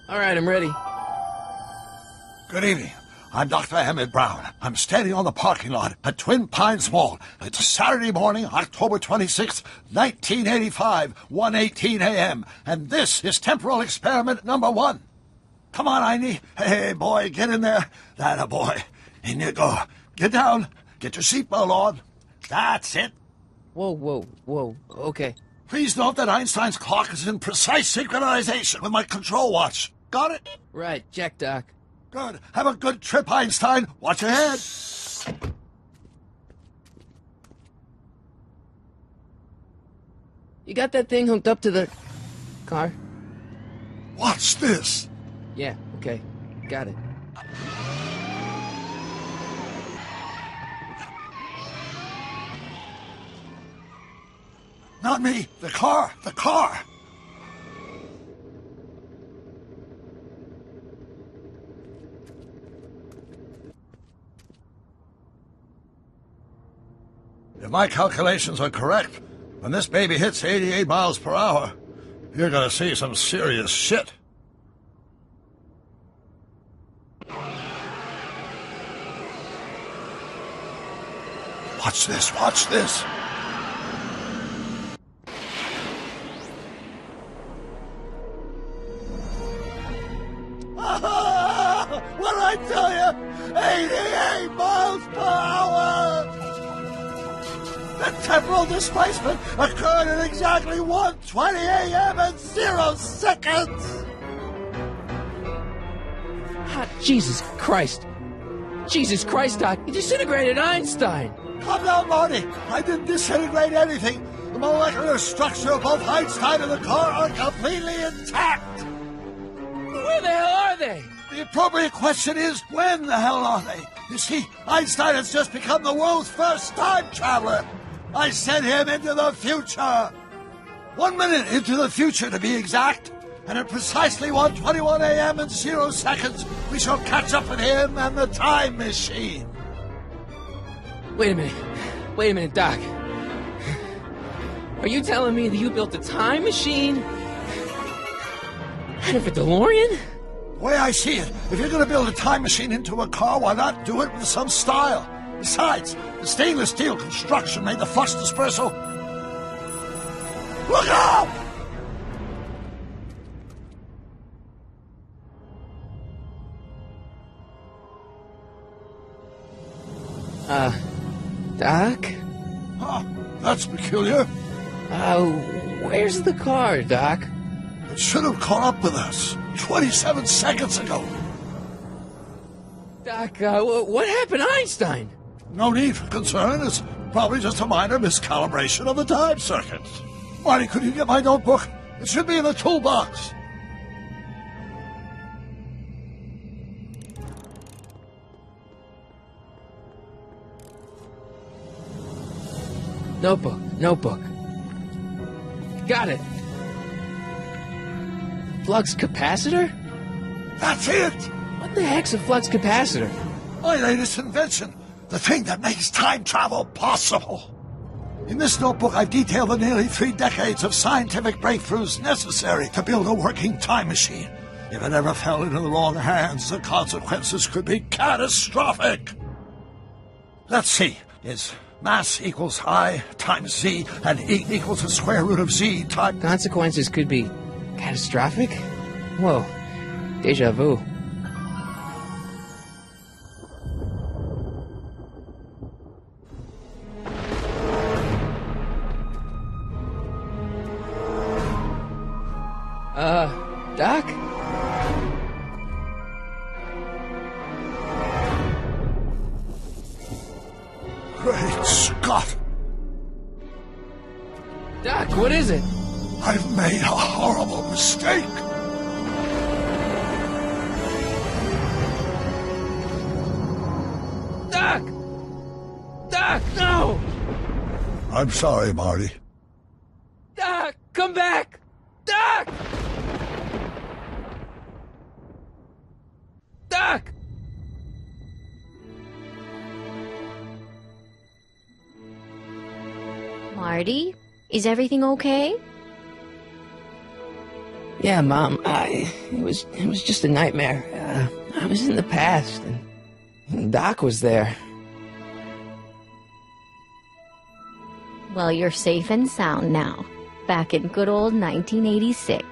All right, I'm ready. Good evening. I'm Dr. Emmett Brown. I'm standing on the parking lot at Twin Pines Mall. It's Saturday morning, October 26th, 1985, 1:18 a.m. And this is temporal experiment number 1. Come on, Einie. Hey, boy, get in there. That boy. In you go. Get down. Get your seatbelt on. That's it. Whoa. Okay. Please note that Einstein's clock is in precise synchronization with my control watch. Got it? Right, check, Doc. Good. Have a good trip, Einstein. Watch your head. You got that thing hooked up to the car? Watch this. Yeah, okay. Got it. Not me. The car. The car. If my calculations are correct, when this baby hits 88 miles per hour, you're gonna see some serious shit. Watch this, watch this. What did I tell you? 88 miles per hour! The temporal displacement occurred at exactly 1:20 a.m. and 0 seconds! Jesus Christ. Jesus Christ, Doc. You disintegrated Einstein. Calm down, Marty. I didn't disintegrate anything. The molecular structure of both Einstein and the car are completely intact. Where the hell are they? The appropriate question is, when the hell are they? You see, Einstein has just become the world's first time traveler. I sent him into the future. 1 minute into the future, to be exact. And at precisely 1:21 a.m. and 0 seconds, we shall catch up with him and the time machine. Wait a minute, Doc. Are you telling me that you built a time machine out of a DeLorean? The way I see it, if you're going to build a time machine into a car, why not do it with some style? Besides, the stainless steel construction made the flux dispersal. Look out! Doc? Huh, that's peculiar. Where's the car, Doc? It should have caught up with us 27 seconds ago. Doc, what happened to Einstein? No need for concern. It's probably just a minor miscalibration of the time circuits. Marty, could you get my notebook? It should be in the toolbox. Notebook. Got it. Flux capacitor? That's it! What the heck's a flux capacitor? My latest invention. The thing that makes time travel possible. In this notebook, I've detailed the nearly 3 decades of scientific breakthroughs necessary to build a working time machine. If it ever fell into the wrong hands, the consequences could be catastrophic. Let's see. Is mass equals I times Z, and E equals the square root of Z times... Consequences could be catastrophic? Whoa. Deja vu. Doc? Great Scott! Doc, what is it? I've made a horrible mistake! Doc! Doc, no! I'm sorry, Marty. Doc, come back! Doc! Doc! Marty, is everything okay? Yeah, Mom, it was just a nightmare. I was in the past, and Doc was there. Well, you're safe and sound now, back in good old 1986.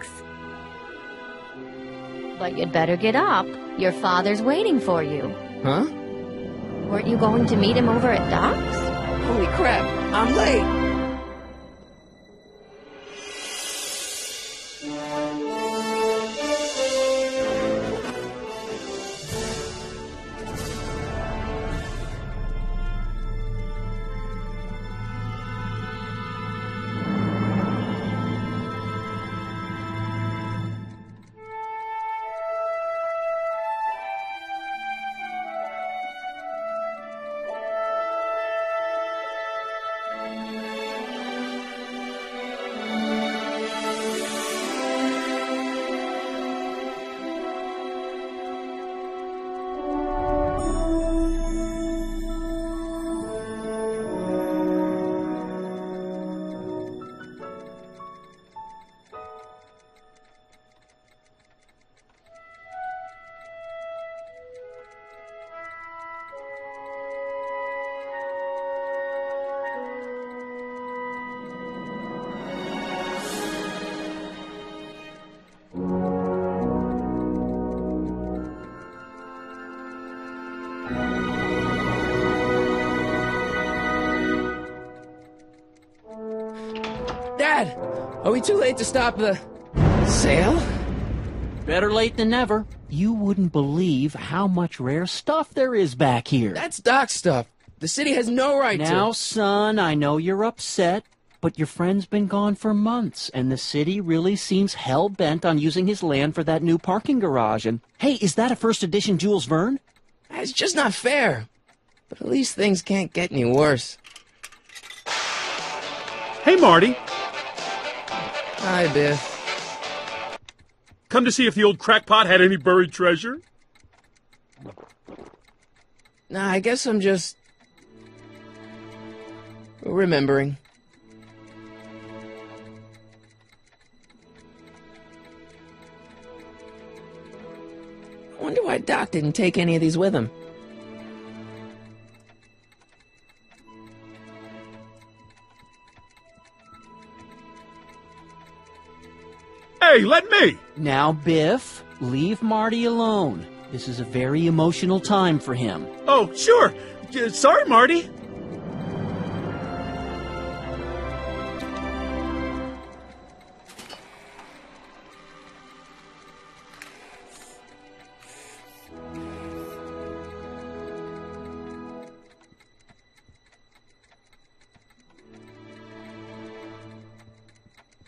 But you'd better get up. Your father's waiting for you. Huh? Weren't you going to meet him over at Doc's? Holy crap, I'm late! Dad, are we too late to stop the sale? Better late than never. You wouldn't believe how much rare stuff there is back here. That's Doc stuff. The city has no right to... Now, son, I know you're upset, but your friend's been gone for months, and the city really seems hell-bent on using his land for that new parking garage. And, hey, is that a first edition Jules Verne? It's just not fair. But at least things can't get any worse. Hey, Marty. Hi, Biff. Come to see if the old crackpot had any buried treasure? Nah, I guess I'm just... remembering. I wonder why Doc didn't take any of these with him. Hey, let me! Now, Biff, leave Marty alone. This is a very emotional time for him. Oh, sure. Sorry, Marty.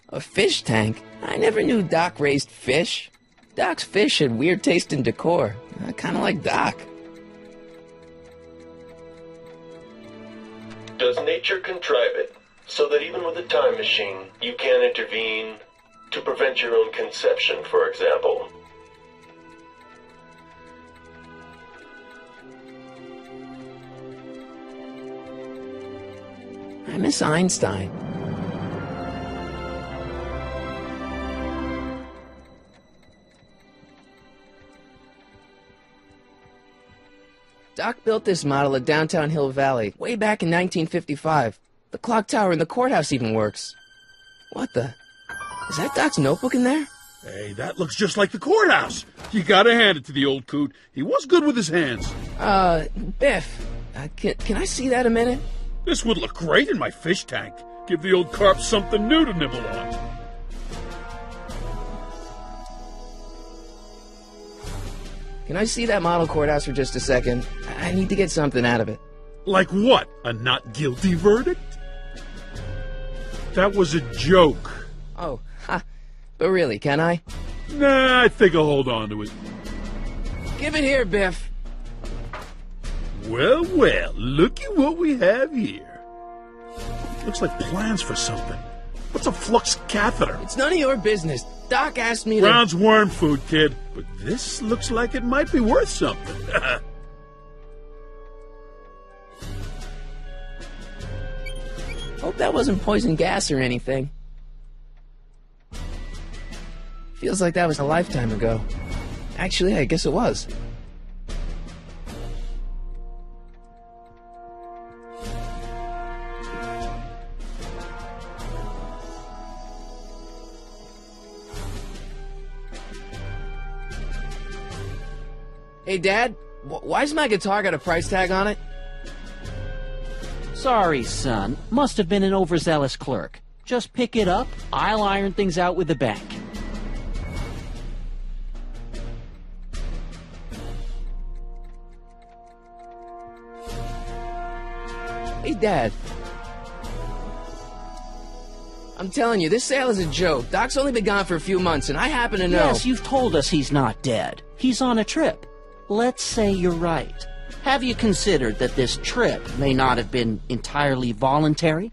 A fish tank? I never knew Doc raised fish. Doc's fish had weird taste in decor. I kind of like Doc. Does nature contrive it so that even with a time machine, you can intervene to prevent your own conception, for example? I miss Einstein. Doc built this model at downtown Hill Valley way back in 1955. The clock tower in the courthouse even works. What the? Is that Doc's notebook in there? Hey, that looks just like the courthouse. You gotta hand it to the old coot. He was good with his hands. Biff, can I see that a minute? This would look great in my fish tank. Give the old carp something new to nibble on. Can I see that model courthouse for just a second? I need to get something out of it. Like what? A not guilty verdict? That was a joke. Oh, ha. But really, can I? Nah, I think I'll hold on to it. Give it here, Biff. Well, well, looky what we have here. Looks like plans for something. What's a flux catheter? It's none of your business. Doc asked me to... Brown's worm food, kid. But this looks like it might be worth something. Hope that wasn't poison gas or anything. Feels like that was a lifetime ago. Actually, I guess it was. Hey, Dad, why's my guitar got a price tag on it? Sorry, son. Must have been an overzealous clerk. Just pick it up. I'll iron things out with the bank. Hey, Dad. I'm telling you, this sale is a joke. Doc's only been gone for a few months, and I happen to know... Yes, you've told us he's not dead. He's on a trip. Let's say you're right. Have you considered that this trip may not have been entirely voluntary?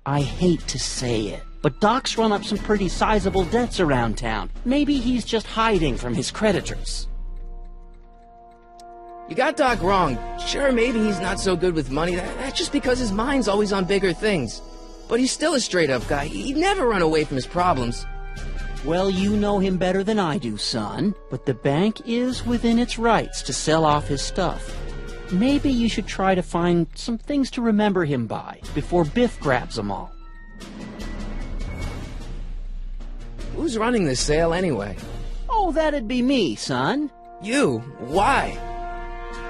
I hate to say it, but Doc's run up some pretty sizable debts around town. Maybe he's just hiding from his creditors. You got Doc wrong. Sure, maybe he's not so good with money. That's just because his mind's always on bigger things. But he's still a straight-up guy. He'd never run away from his problems. Well, you know him better than I do, son. But the bank is within its rights to sell off his stuff. Maybe you should try to find some things to remember him by before Biff grabs them all. Who's running this sale anyway? Oh, that'd be me, son. You? Why?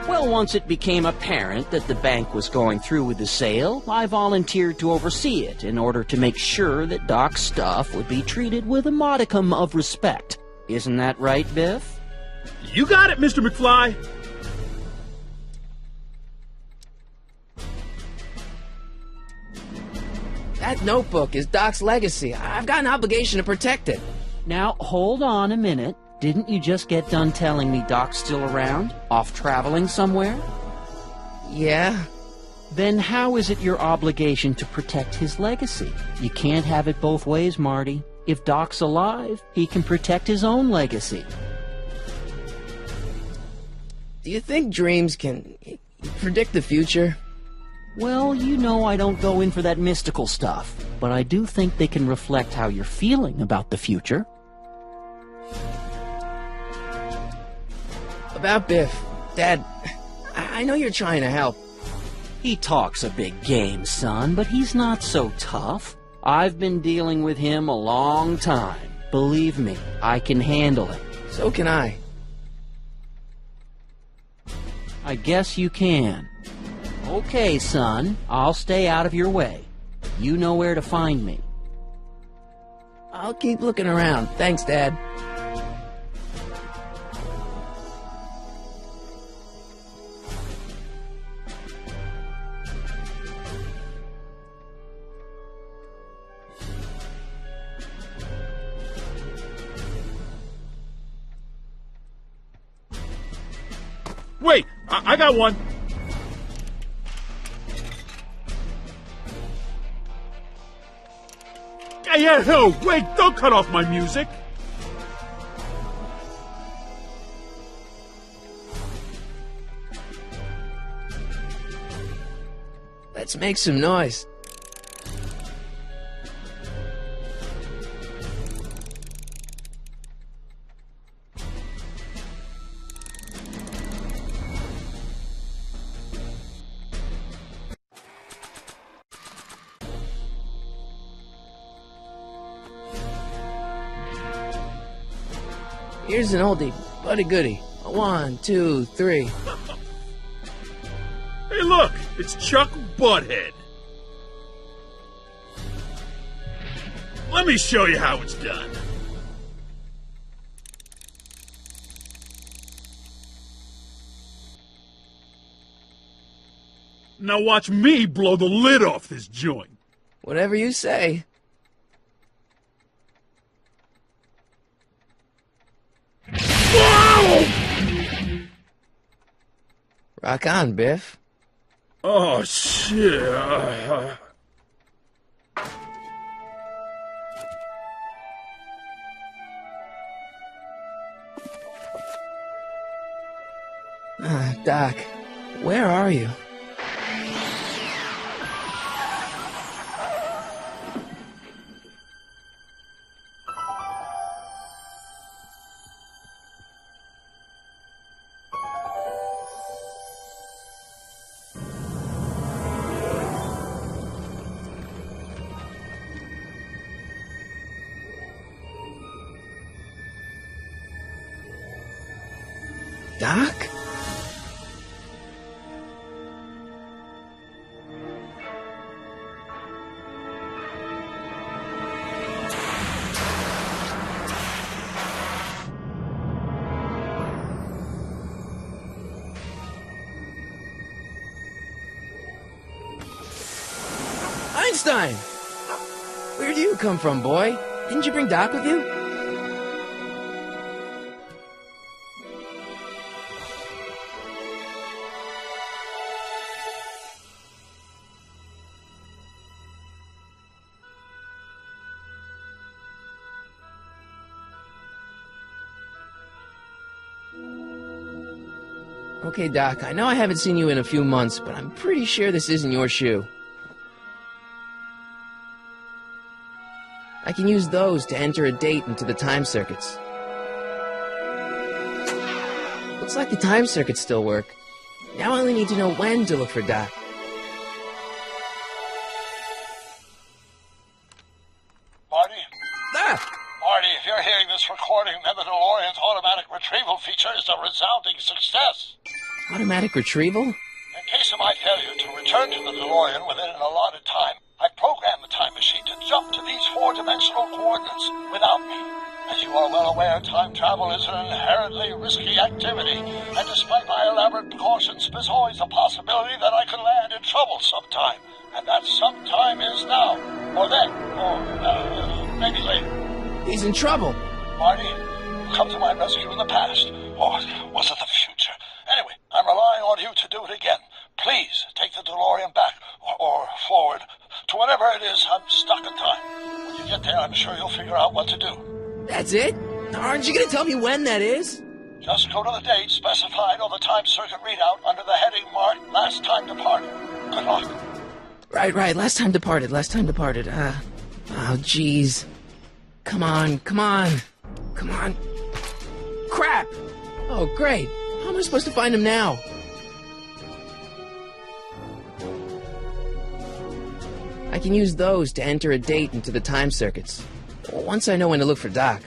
Well, once it became apparent that the bank was going through with the sale, I volunteered to oversee it in order to make sure that Doc's stuff would be treated with a modicum of respect. Isn't that right, Biff? You got it, Mr. McFly. That notebook is Doc's legacy. I've got an obligation to protect it. Now, hold on a minute. Didn't you just get done telling me Doc's still around? Off traveling somewhere? Yeah? Then how is it your obligation to protect his legacy? You can't have it both ways, Marty. If Doc's alive, he can protect his own legacy. Do you think dreams can predict the future? Well, you know I don't go in for that mystical stuff, but I do think they can reflect how you're feeling about the future. About Biff. Dad, I know you're trying to help. He talks a big game, son, but he's not so tough. I've been dealing with him a long time. Believe me, I can handle it. So can I. I guess you can. Okay, son, I'll stay out of your way. You know where to find me. I'll keep looking around. Thanks, Dad. Wait, I got one. Hey, no, wait, don't cut off my music. Let's make some noise. Here's an oldie, but a goodie. 1, 2, 3. Hey, look, it's Chuck Butthead. Let me show you how it's done. Now watch me blow the lid off this joint. Whatever you say. Whoa! Rock on, Biff. Oh, shit. Doc, where are you? Doc? Einstein! Where do you come from, boy? Didn't you bring Doc with you? Okay, Doc, I know I haven't seen you in a few months, but I'm pretty sure this isn't your shoe. I can use those to enter a date into the time circuits. Looks like the time circuits still work. Now I only need to know when to look for Doc. Marty? Ah! Marty, if you're hearing this recording, then the DeLorean's automatic retrieval feature is a resounding success. Automatic retrieval? In case of my failure to return to the DeLorean within an allotted time, I programmed the time machine to jump to these four-dimensional coordinates without me. As you are well aware, time travel is an inherently risky activity, and despite my elaborate precautions, there's always a possibility that I could land in trouble sometime. And that sometime is now, or then, or maybe later. He's in trouble. Marty, come to my rescue in the past, or was it the future? Anyway, I'm relying on you to do it again. Please take the DeLorean back, or forward, to whatever it is I'm stuck in time. When you get there, I'm sure you'll figure out what to do. That's it? Aren't you gonna tell me when that is? Just go to the date specified on the time circuit readout under the heading marked Last Time Departed. Good luck. Right, last time departed. Oh, jeez. Come on. Crap! Oh, great. How am I supposed to find him now? I can use those to enter a date into the time circuits. Once I know when to look for Doc.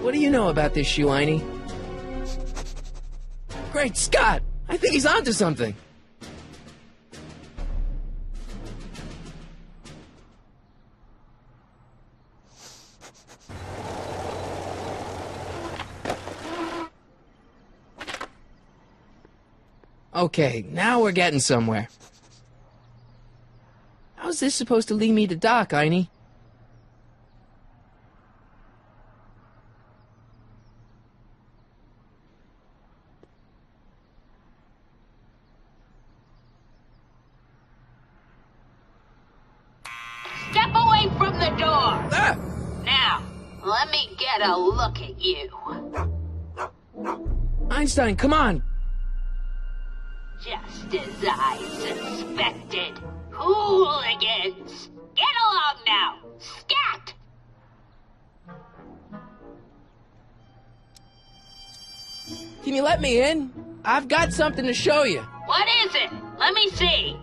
What do you know about this shoe, Einie? Great Scott! I think he's onto something. Okay, now we're getting somewhere. How's this supposed to lead me to Doc, Einie? Step away from the door! Ah! Now, let me get a look at you. Einstein, come on! Just as I suspected. Hooligans! Get along now! Scat! Can you let me in? I've got something to show you. What is it? Let me see.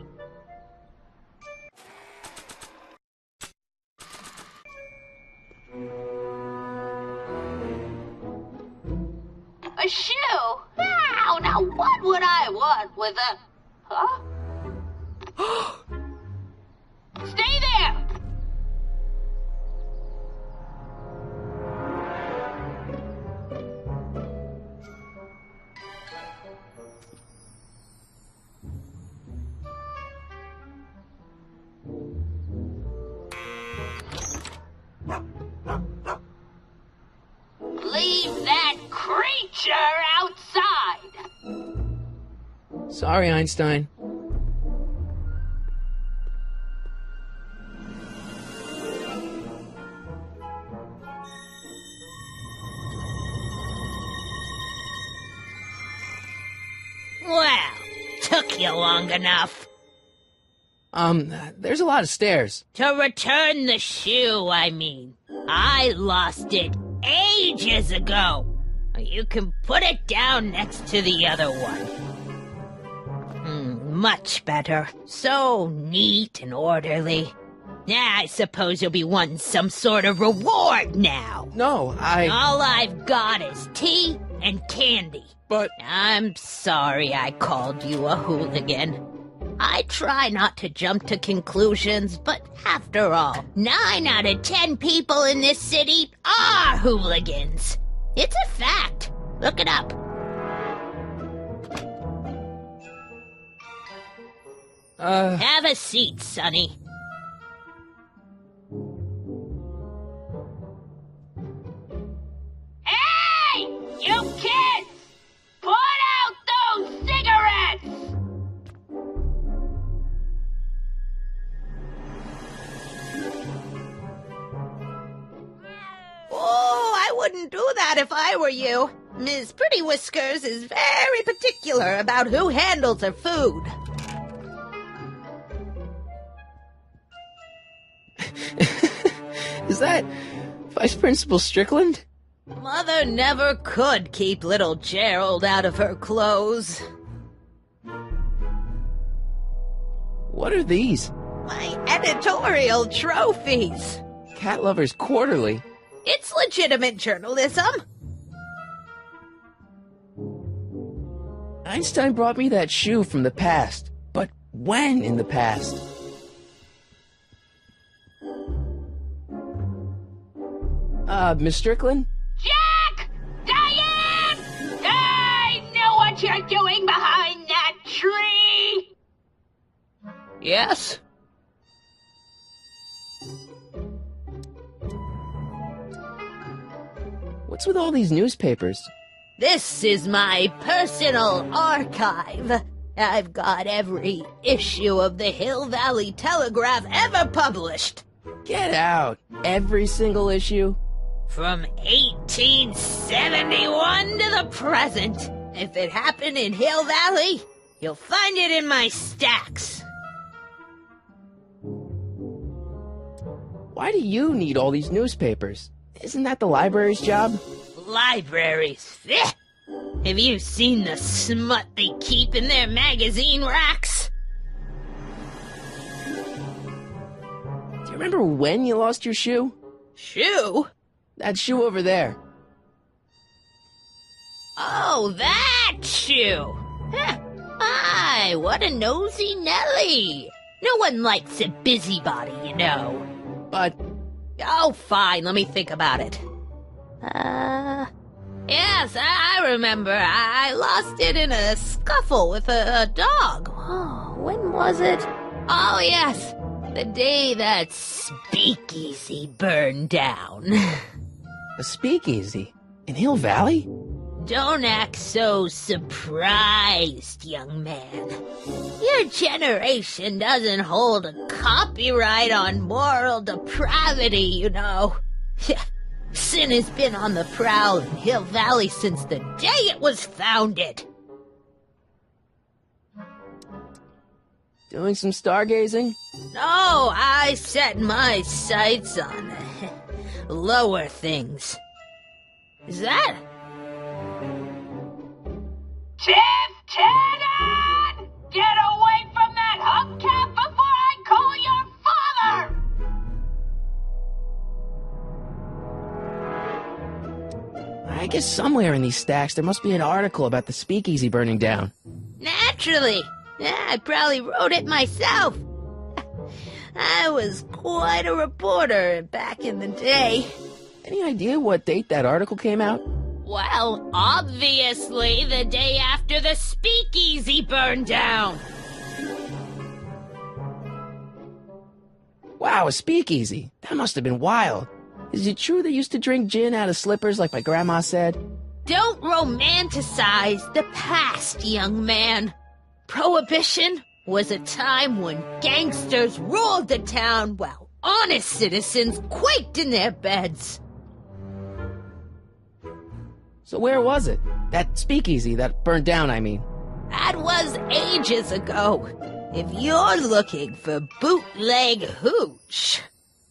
A shoe? Wow, now what would I want with a... Huh? Stay there! Leave that creature outside! Sorry, Einstein. Well, took you long enough. There's a lot of stairs. To return the shoe, I mean. I lost it ages ago. You can put it down next to the other one. Much better. So neat and orderly. I suppose you'll be wanting some sort of reward now. No, All I've got is tea and candy. But... I'm sorry I called you a hooligan. I try not to jump to conclusions, but after all, 9 out of 10 people in this city are hooligans. It's a fact. Look it up. Have a seat, Sonny. Hey! You kids! Put out those cigarettes! Oh, I wouldn't do that if I were you. Miss Pretty Whiskers is very particular about who handles her food. Is that Vice Principal Strickland? Mother never could keep little Gerald out of her clothes. What are these? My editorial trophies. Cat Lovers Quarterly. It's legitimate journalism. Einstein brought me that shoe from the past. But when in the past? Miss Strickland? Jack! Diane! I know what you're doing behind that tree! Yes? What's with all these newspapers? This is my personal archive. I've got every issue of the Hill Valley Telegraph ever published. Get out. Every single issue? From 1871 to the present. If it happened in Hill Valley, you'll find it in my stacks. Why do you need all these newspapers? Isn't that the library's job? Libraries. Blech. Have you seen the smut they keep in their magazine racks? Do you remember when you lost your shoe? Shoe? That shoe over there. Oh, that shoe! Huh. My, what a nosy Nelly! No one likes a busybody, you know. But... Oh, fine, let me think about it. Yes, I remember. I lost it in a scuffle with a dog. Oh, when was it? Oh, yes, the day that speakeasy burned down. A speakeasy? In Hill Valley? Don't act so surprised, young man. Your generation doesn't hold a copyright on moral depravity, you know. Sin has been on the prowl in Hill Valley since the day it was founded. Doing some stargazing? No, I set my sights on lower things. Is that... Tiff-Tannen! Get away from that hubcap before I call your father! I guess somewhere in these stacks there must be an article about the speakeasy burning down. Naturally. I probably wrote it myself. I was quite a reporter back in the day. Any idea what date that article came out? Well, obviously the day after the speakeasy burned down. Wow, a speakeasy. That must have been wild. Is it true they used to drink gin out of slippers like my grandma said? Don't romanticize the past, young man. Prohibition was a time when gangsters ruled the town while honest citizens quaked in their beds. So where was it? That speakeasy that burned down, I mean. That was ages ago. If you're looking for bootleg hooch.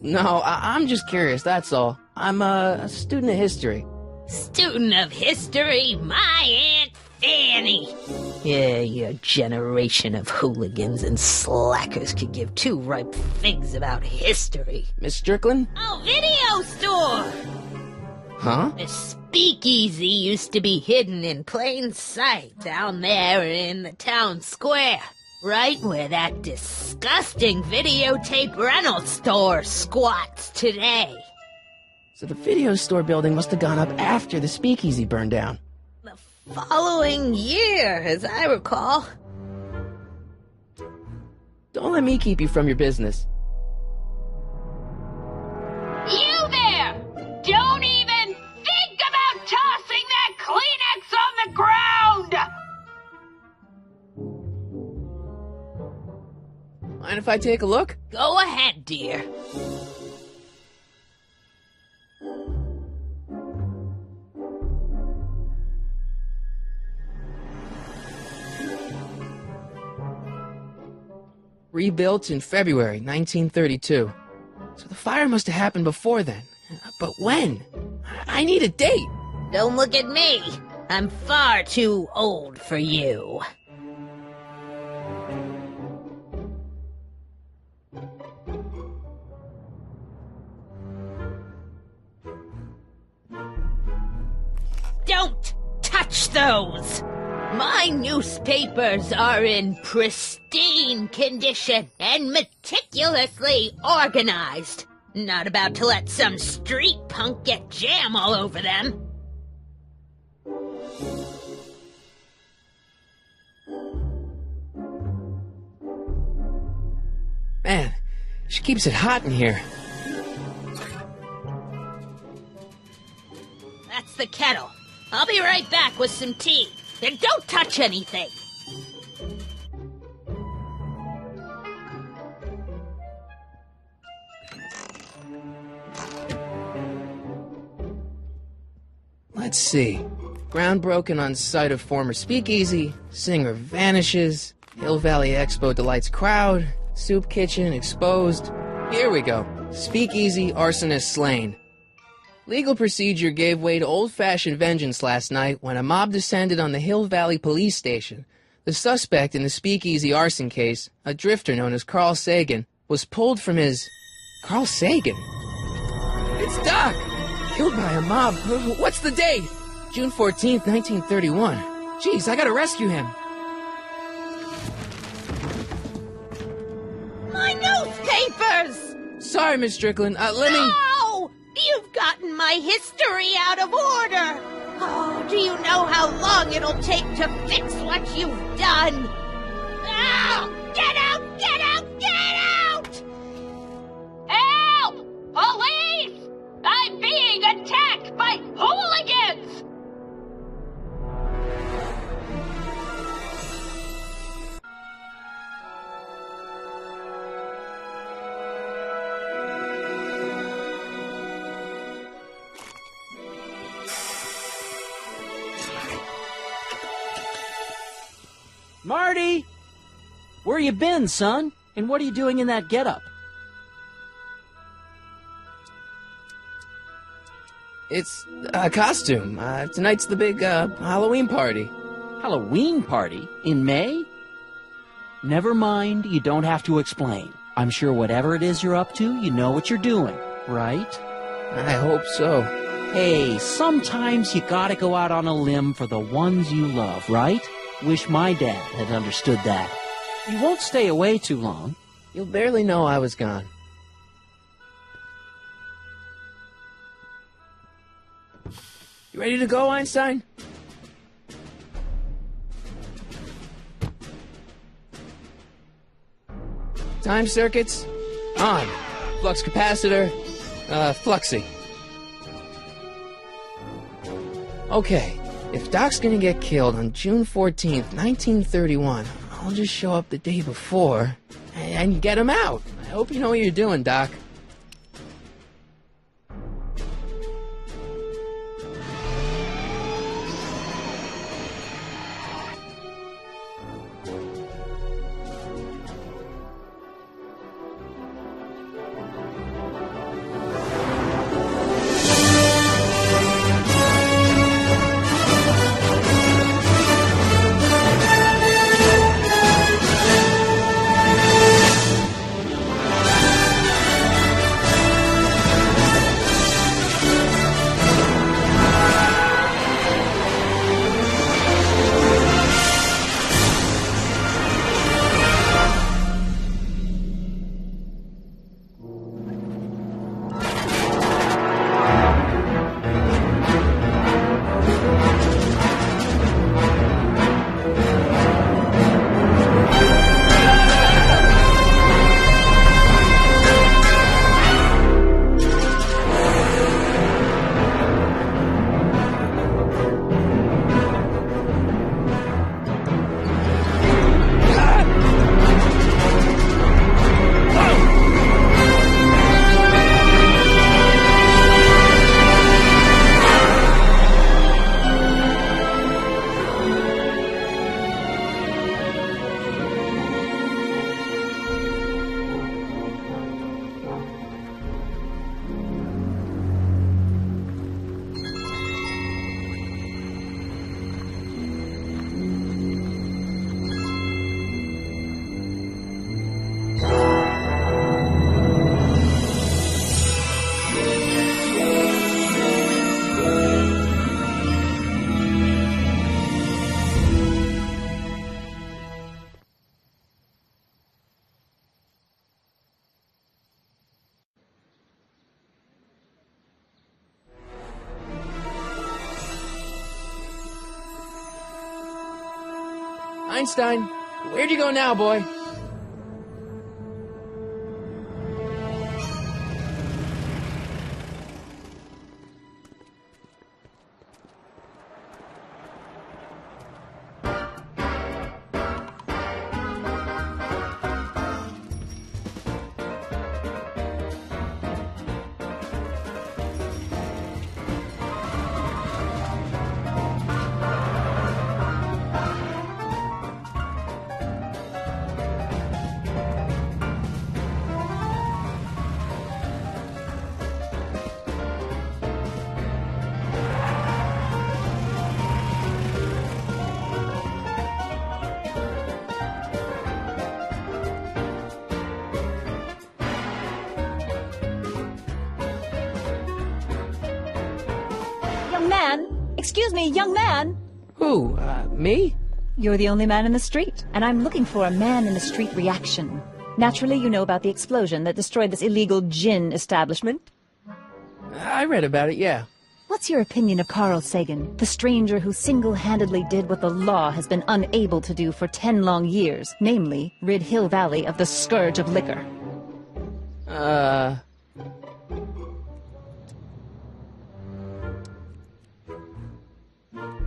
No, I'm just curious, that's all. I'm a student of history. Student of history, my Aunt Fanny. Yeah, your generation of hooligans and slackers could give two ripe figs about history. Miss Strickland? Oh, video store! Huh? The speakeasy used to be hidden in plain sight down there in the town square. Right where that disgusting videotape rental store squats today. So the video store building must have gone up after the speakeasy burned down. The following year, as I recall. Don't let me keep you from your business. You there! Don't even think about tossing that Kleenex on the ground! Mind if I take a look? Go ahead, dear. Rebuilt in February 1932. So the fire must have happened before then. But when? I need a date! Don't look at me. I'm far too old for you. Don't touch those! My newspapers are in pristine condition and meticulously organized. Not about to let some street punk get jam all over them. Man, she keeps it hot in here. That's the kettle. I'll be right back with some tea. And don't touch anything. Let's see. Ground broken on site of former speakeasy. Singer vanishes. Hill Valley Expo delights crowd. Soup kitchen exposed. Here we go. Speakeasy arsonist slain. Legal procedure gave way to old-fashioned vengeance last night when a mob descended on the Hill Valley Police Station. The suspect in the speakeasy arson case, a drifter known as Carl Sagan, was pulled from his... Carl Sagan? It's Doc! Killed by a mob. What's the date? June 14th, 1931. Jeez, I gotta rescue him. My newspapers! Sorry, Miss Strickland. Let me... No! You've gotten my history out of order! Oh, do you know how long it'll take to fix what you've done? Oh, get out! Get out! Get out! Help! Police! I'm being attacked by hooligans! Marty! Where you been, son? And what are you doing in that getup? It's a costume. Tonight's the big, Halloween party. Halloween party? In May? Never mind, you don't have to explain. I'm sure whatever it is you're up to, you know what you're doing, right? I hope so. Hey, sometimes you gotta go out on a limb for the ones you love, right? Wish my dad had understood that. You won't stay away too long. You'll barely know I was gone. You ready to go, Einstein? Time circuits on. Flux capacitor, fluxy. Okay, if Doc's gonna get killed on June 14th, 1931, I'll just show up the day before and get him out. I hope you know what you're doing, Doc. Einstein, where'd you go now, boy? Young man! Excuse me, young man! Who, me? You're the only man in the street, and I'm looking for a man-in-the-street reaction. Naturally, you know about the explosion that destroyed this illegal gin establishment. I read about it, yeah. What's your opinion of Carl Sagan, the stranger who single-handedly did what the law has been unable to do for 10 long years, namely, rid Hill Valley of the scourge of liquor?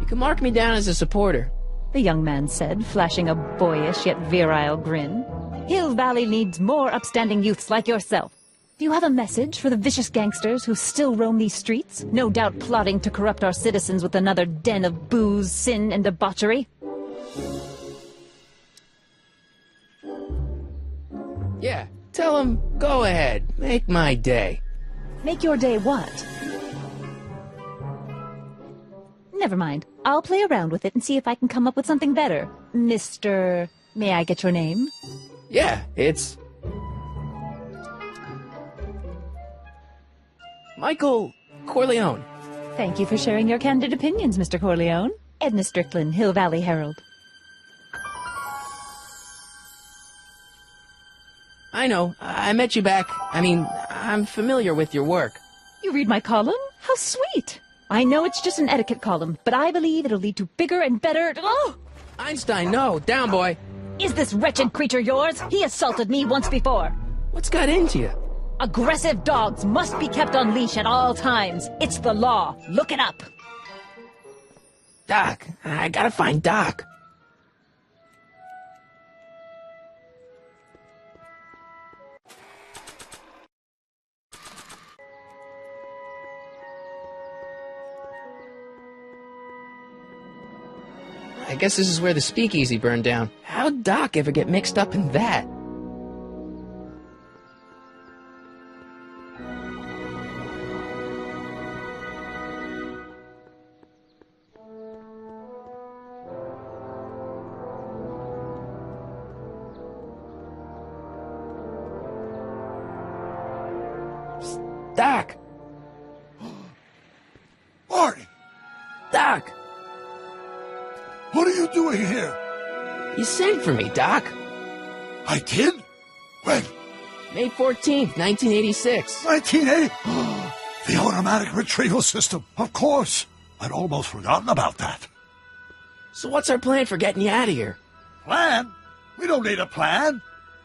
You can mark me down as a supporter. The young man said, flashing a boyish yet virile grin. Hill Valley needs more upstanding youths like yourself. Do you have a message for the vicious gangsters who still roam these streets, no doubt plotting to corrupt our citizens with another den of booze, sin, and debauchery? Yeah, tell them, go ahead, make my day. Make your day what? Never mind. I'll play around with it and see if I can come up with something better. Mr. May I get your name? Yeah, it's... Michael Corleone. Thank you for sharing your candid opinions, Mr. Corleone. Edna Strickland, Hill Valley Herald. I know, I met you back. I'm familiar with your work. You read my column? How sweet! I know it's just an etiquette column, but I believe it'll lead to bigger and better... Oh! Einstein, no, down, boy. Is this wretched creature yours? He assaulted me once before. What's got into you? Aggressive dogs must be kept on leash at all times. It's the law. Look it up. Doc, I gotta find Doc. I guess this is where the speakeasy burned down. How'd Doc ever get mixed up in that? Doc! Marty! Doc! What are you doing here? You sent for me, Doc. I did? When? May 14th, 1986. 1980? The automatic retrieval system. Of course. I'd almost forgotten about that. So what's our plan for getting you out of here? Plan? We don't need a plan.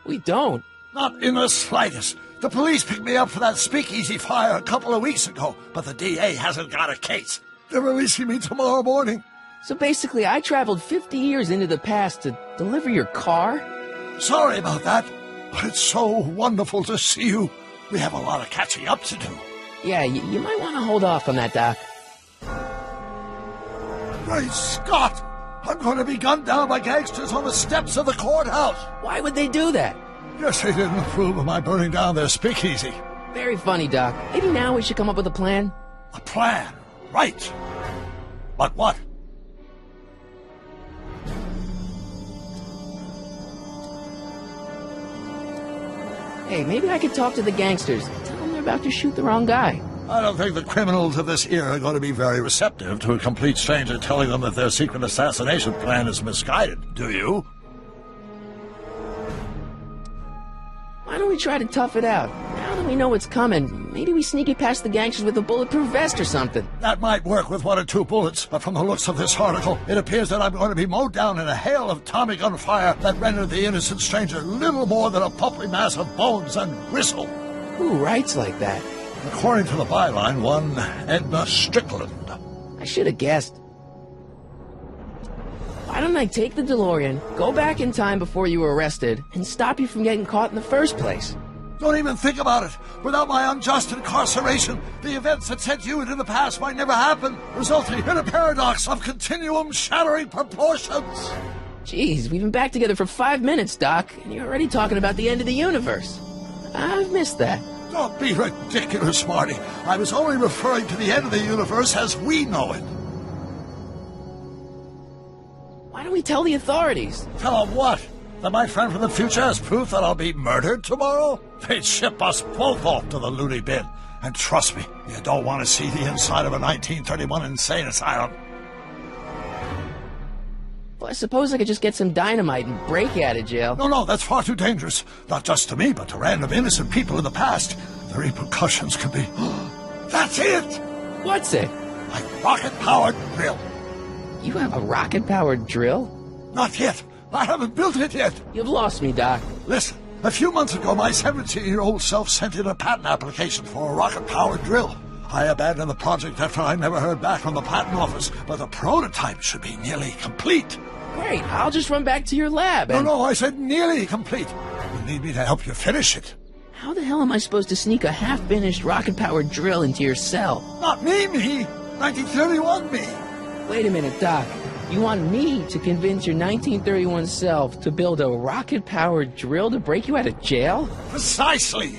We don't. Not in the slightest. The police picked me up for that speakeasy fire a couple of weeks ago, but the DA hasn't got a case. They're releasing me tomorrow morning. So basically, I traveled 50 years into the past to deliver your car? Sorry about that, but it's so wonderful to see you. We have a lot of catching up to do. Yeah, you might want to hold off on that, Doc. Great Scott! I'm going to be gunned down by gangsters on the steps of the courthouse. Why would they do that? Guess they didn't approve of my burning down their speakeasy. Very funny, Doc. Maybe now we should come up with a plan? A plan, right. But what? Hey, maybe I could talk to the gangsters. Tell them they're about to shoot the wrong guy. I don't think the criminals of this era are going to be very receptive to a complete stranger telling them that their secret assassination plan is misguided, do you? Why don't we try to tough it out? Now that we know what's coming, Maybe we sneak it past the gangsters with a bulletproof vest or something. That might work with 1 or 2 bullets, but from the looks of this article, it appears that I'm going to be mowed down in a hail of Tommy gun fire that rendered the innocent stranger little more than a pulpy mass of bones and gristle. Who writes like that? According to the byline, one Edna Strickland. I should have guessed. Why don't I take the DeLorean, go back in time before you were arrested, and stop you from getting caught in the first place? Don't even think about it. Without my unjust incarceration, the events that sent you into the past might never happen, resulting in a paradox of continuum-shattering proportions. Jeez, we've been back together for 5 minutes, Doc, and you're already talking about the end of the universe. I've missed that. Don't be ridiculous, Marty. I was only referring to the end of the universe as we know it. Why don't we tell the authorities? Tell them what? That my friend from the future has proof that I'll be murdered tomorrow? They'd ship us both off to the loony bin. And trust me, you don't want to see the inside of a 1931 insane asylum. Well, I suppose I could just get some dynamite and break out of jail. No, that's far too dangerous. Not just to me, but to random innocent people in the past. The repercussions could be... That's it! What's it? My rocket-powered drill. You have a rocket-powered drill? Not yet. I haven't built it yet. You've lost me, Doc. Listen, a few months ago, my 17-year-old self sent in a patent application for a rocket-powered drill. I abandoned the project after I never heard back from the patent office, but the prototype should be nearly complete. Great, I'll just run back to your lab and... No, I said nearly complete. You need me to help you finish it. How the hell am I supposed to sneak a half-finished rocket-powered drill into your cell? Not me. 1931 me. Wait a minute, Doc. You want me to convince your 1931 self to build a rocket-powered drill to break you out of jail? Precisely!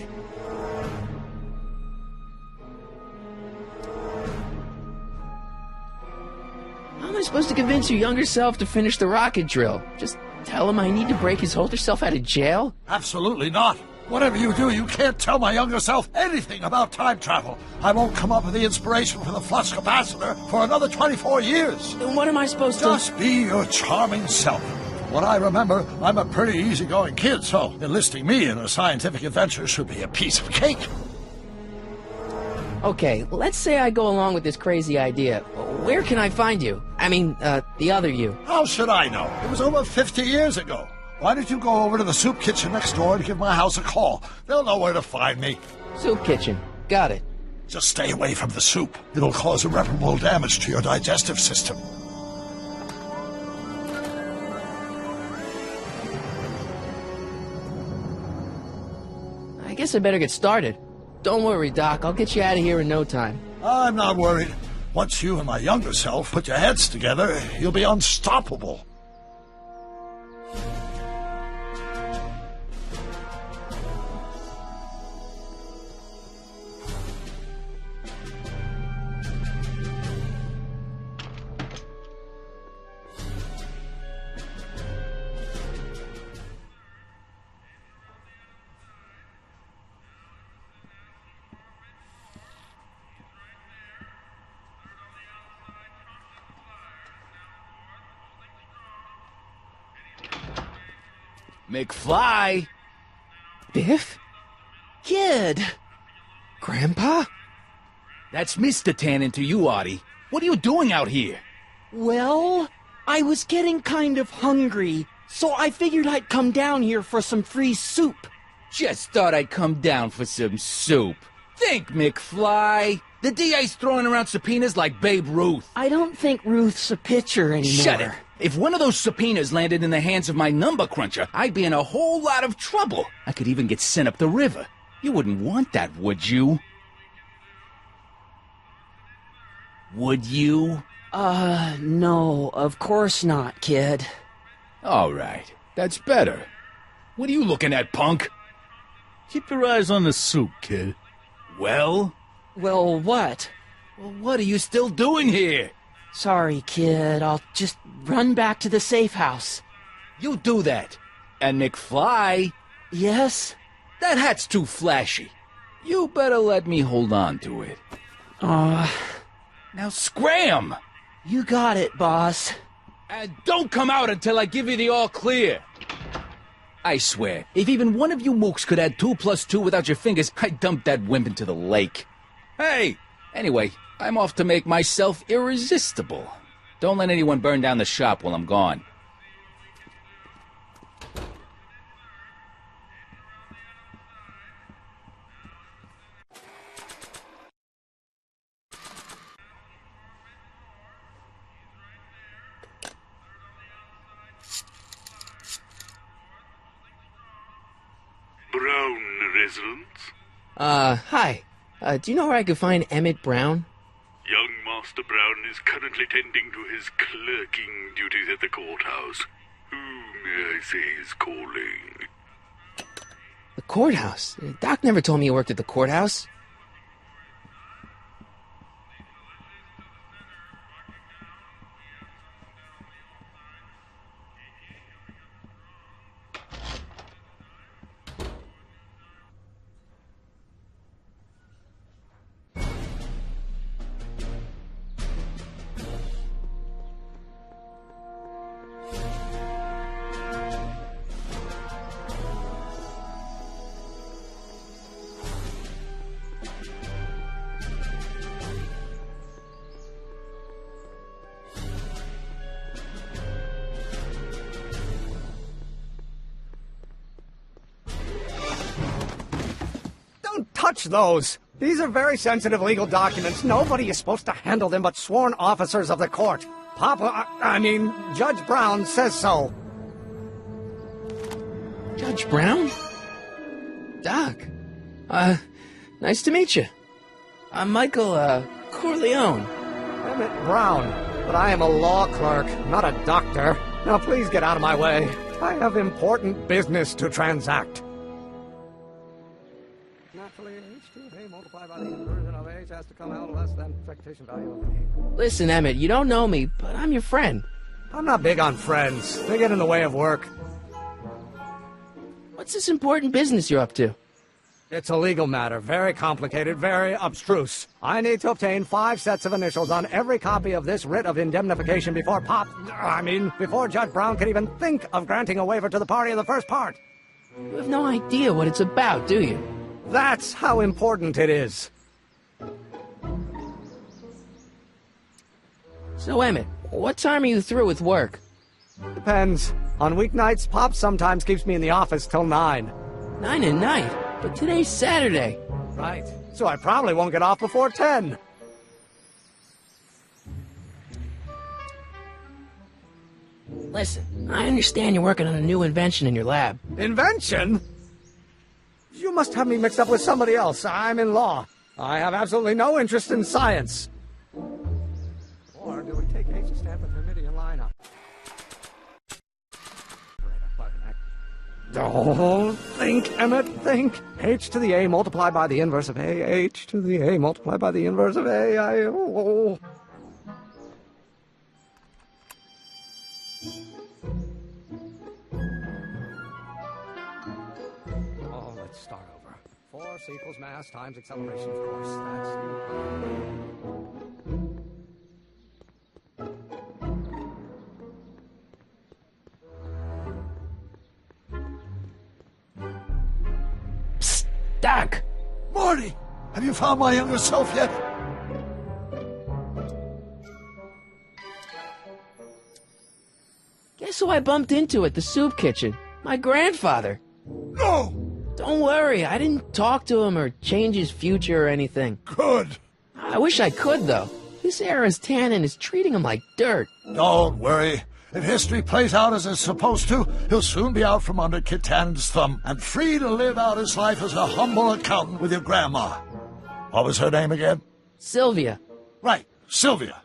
How am I supposed to convince your younger self to finish the rocket drill? Just tell him I need to break his older self out of jail? Absolutely not. Whatever you do, you can't tell my younger self anything about time travel. I won't come up with the inspiration for the flux capacitor for another 24 years. Then what am I supposed to... Just be your charming self. From what I remember, I'm a pretty easygoing kid, so enlisting me in a scientific adventure should be a piece of cake. Okay, let's say I go along with this crazy idea. Where can I find you? I mean, the other you. How should I know? It was over 50 years ago. Why don't you go over to the soup kitchen next door and give my house a call? They'll know where to find me. Soup kitchen. Got it. Just stay away from the soup. It'll cause irreparable damage to your digestive system. I guess I better get started. Don't worry, Doc. I'll get you out of here in no time. I'm not worried. Once you and my younger self put your heads together, you'll be unstoppable. McFly! Biff? Kid! Grandpa? That's Mr. Tannen to you, Artie. What are you doing out here? Well, I was getting kind of hungry, so I figured I'd come down here for some free soup. Just thought I'd come down for some soup. Think, McFly. The DA's throwing around subpoenas like Babe Ruth. I don't think Ruth's a pitcher anymore. Shut it. If one of those subpoenas landed in the hands of my number cruncher, I'd be in a whole lot of trouble. I could even get sent up the river. You wouldn't want that, would you? Would you? No, of course not, kid. All right. That's better. What are you looking at, punk? Keep your eyes on the soup, kid. Well? Well, what? Well, what are you still doing here? Sorry, kid. I'll just run back to the safe house. You do that. And McFly? Yes? That hat's too flashy. You better let me hold on to it. Now scram! You got it, boss. And don't come out until I give you the all clear. I swear, if even one of you mooks could add 2 plus 2 without your fingers, I'd dump that wimp into the lake. Hey! Anyway, I'm off to make myself irresistible. Don't let anyone burn down the shop while I'm gone. Brown residence? Hi. Do you know where I could find Emmett Brown? Young Master Brown is currently tending to his clerking duties at the courthouse. Who, may I say, is calling? The courthouse? Doc never told me you worked at the courthouse. Touch those! These are very sensitive legal documents. Nobody is supposed to handle them but sworn officers of the court. Judge Brown says so. Judge Brown? Doc. Nice to meet you. I'm Michael, Corleone. Emmett Brown. But I am a law clerk, not a doctor. Now please get out of my way. I have important business to transact. Naturally, H2A multiplied by the inversion of H has to come out less than expectation value of A. Listen, Emmett, you don't know me, but I'm your friend. I'm not big on friends. They get in the way of work. What's this important business you're up to? It's a legal matter. Very complicated, very abstruse. I need to obtain 5 sets of initials on every copy of this writ of indemnification before before Judge Brown can even think of granting a waiver to the party in the first part. You have no idea what it's about, do you? That's how important it is. So, Emmett, what time are you through with work? Depends. On weeknights, Pop sometimes keeps me in the office till 9. 9 at night? But today's Saturday. Right. So I probably won't get off before 10. Listen, I understand you're working on a new invention in your lab. Invention? You must have me mixed up with somebody else. I'm in law. I have absolutely no interest in science. Or do we take H to stand for Hermitian lineup? Don't think, Emmett, think. H to the A multiplied by the inverse of A. H to the A multiplied by the inverse of A. Oh, let's start over. Force equals mass times acceleration, of course. That's Psst, Doc! Morty! Have you found my younger self yet? Guess who I bumped into at the soup kitchen? My grandfather. No! Don't worry, I didn't talk to him or change his future or anything. Good. I wish I could, though. This era's tannin is treating him like dirt. Don't worry. If history plays out as it's supposed to, he'll soon be out from under Kit Tannen's thumb and free to live out his life as a humble accountant with your grandma. What was her name again? Sylvia. Right, Sylvia.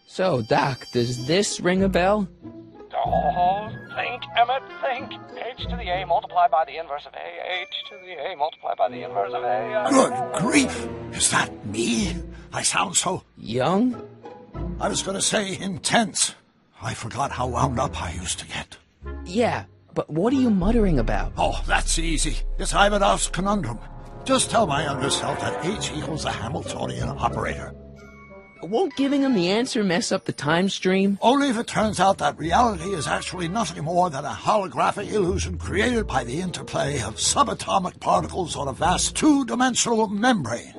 So, Doc, does this ring a bell? Don't think, Emmett, think. H to the A multiplied by the inverse of A. H to the A multiplied by the inverse of A. Good grief! Is that me? I sound so... young? I was going to say intense. I forgot how wound up I used to get. Yeah, but what are you muttering about? Oh, that's easy. It's Ivanov's conundrum. Just tell my younger self that H equals the Hamiltonian operator. Won't giving him the answer mess up the time stream? Only if it turns out that reality is actually nothing more than a holographic illusion created by the interplay of subatomic particles on a vast two-dimensional membrane.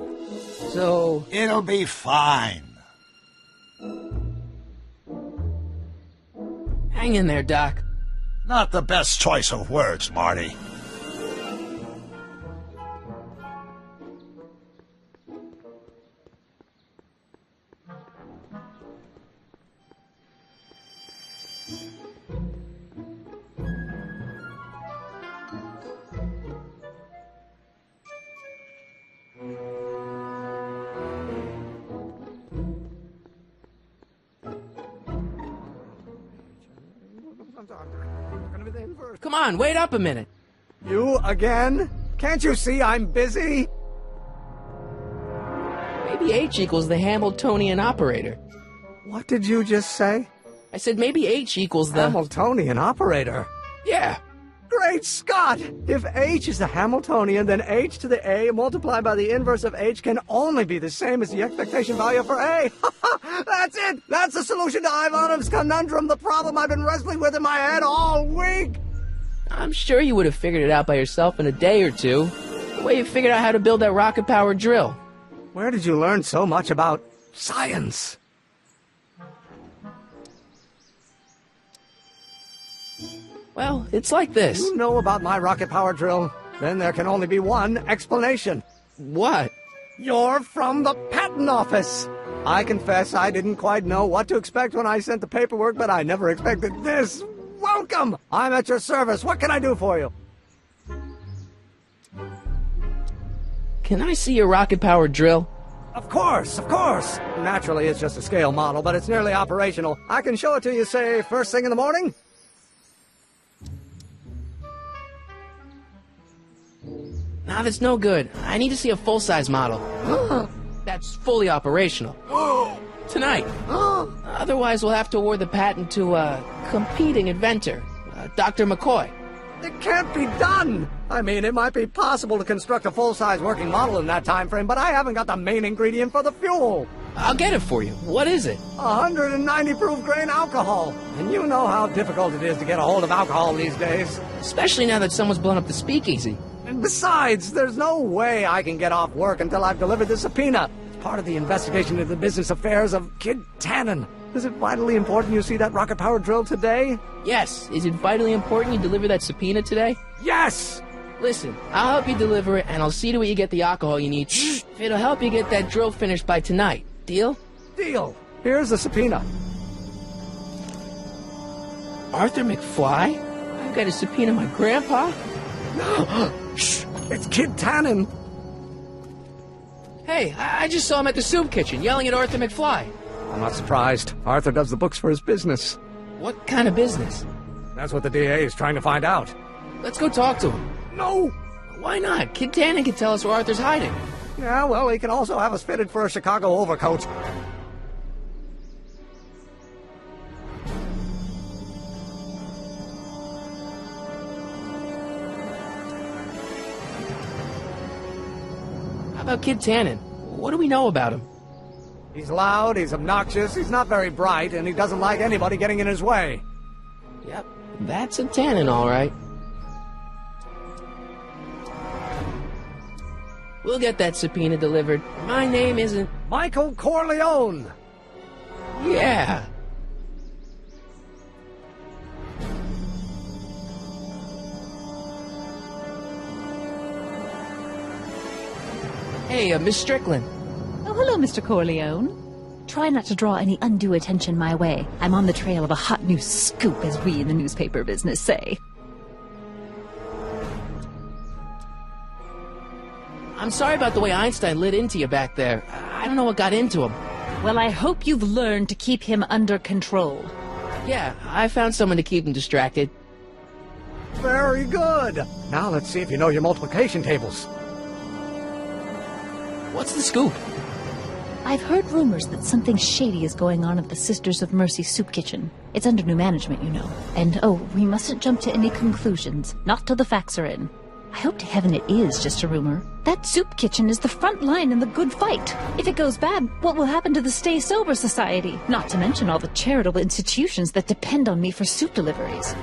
So... It'll be fine. Hang in there, Doc. Not the best choice of words, Marty. Come on, wait up a minute. You again? Can't you see I'm busy? Maybe H equals the Hamiltonian operator. What did you just say? I said maybe H equals the... Hamiltonian operator? Yeah. Great Scott! If H is the Hamiltonian, then H to the A multiplied by the inverse of H can only be the same as the expectation value for A. That's it! That's the solution to Ivanov's conundrum, the problem I've been wrestling with in my head all week! I'm sure you would have figured it out by yourself in a day or two. The way you figured out how to build that rocket-powered drill. Where did you learn so much about science? Well, it's like this. You know about my rocket-powered drill? Then there can only be one explanation. What? You're from the patent office. I confess I didn't quite know what to expect when I sent the paperwork, but I never expected this. Welcome! I'm at your service. What can I do for you? Can I see your rocket-powered drill? Of course, of course. Naturally, it's just a scale model, but it's nearly operational. I can show it to you, say, first thing in the morning. Nah, that's no good. I need to see a full-size model. That's fully operational. Tonight. Otherwise, we'll have to award the patent to a competing inventor, Dr. McCoy. It can't be done! I mean, it might be possible to construct a full-size working model in that time frame, but I haven't got the main ingredient for the fuel. I'll get it for you. What is it? 190 proof grain alcohol. And you know how difficult it is to get a hold of alcohol these days. Especially now that someone's blown up the speakeasy. And besides, there's no way I can get off work until I've delivered the subpoena. It's part of the investigation into the business affairs of Kid Tannen. Is it vitally important you see that rocket-powered drill today? Yes. Is it vitally important you deliver that subpoena today? Yes! Listen, I'll help you deliver it, and I'll see to it you get the alcohol you need. If it'll help you get that drill finished by tonight. Deal? Deal. Here's the subpoena. Arthur McFly? I've got to subpoena my grandpa? Shh! It's Kid Tannen! Hey, I just saw him at the soup kitchen, yelling at Arthur McFly. I'm not surprised. Arthur does the books for his business. What kind of business? That's what the DA is trying to find out. Let's go talk to him. No! Why not? Kid Tannen can tell us where Arthur's hiding. Yeah, well, he can also have us fitted for a Chicago overcoat. How about Kid Tannen? What do we know about him? He's loud, he's obnoxious, he's not very bright, and he doesn't like anybody getting in his way. Yep, that's a Tannen, all right. We'll get that subpoena delivered. My name isn't... Michael Corleone! Yeah. Hey, Miss Strickland. Oh, hello, Mr. Corleone. Try not to draw any undue attention my way. I'm on the trail of a hot new scoop, as we in the newspaper business say. I'm sorry about the way Einstein lit into you back there. I don't know what got into him. Well, I hope you've learned to keep him under control. Yeah, I found someone to keep him distracted. Very good. Now let's see if you know your multiplication tables. What's the scoop? I've heard rumors that something shady is going on at the Sisters of Mercy soup kitchen. It's under new management, you know. And, oh, we mustn't jump to any conclusions. Not till the facts are in. I hope to heaven it is just a rumor. That soup kitchen is the front line in the good fight. If it goes bad, what will happen to the Stay Sober Society? Not to mention all the charitable institutions that depend on me for soup deliveries.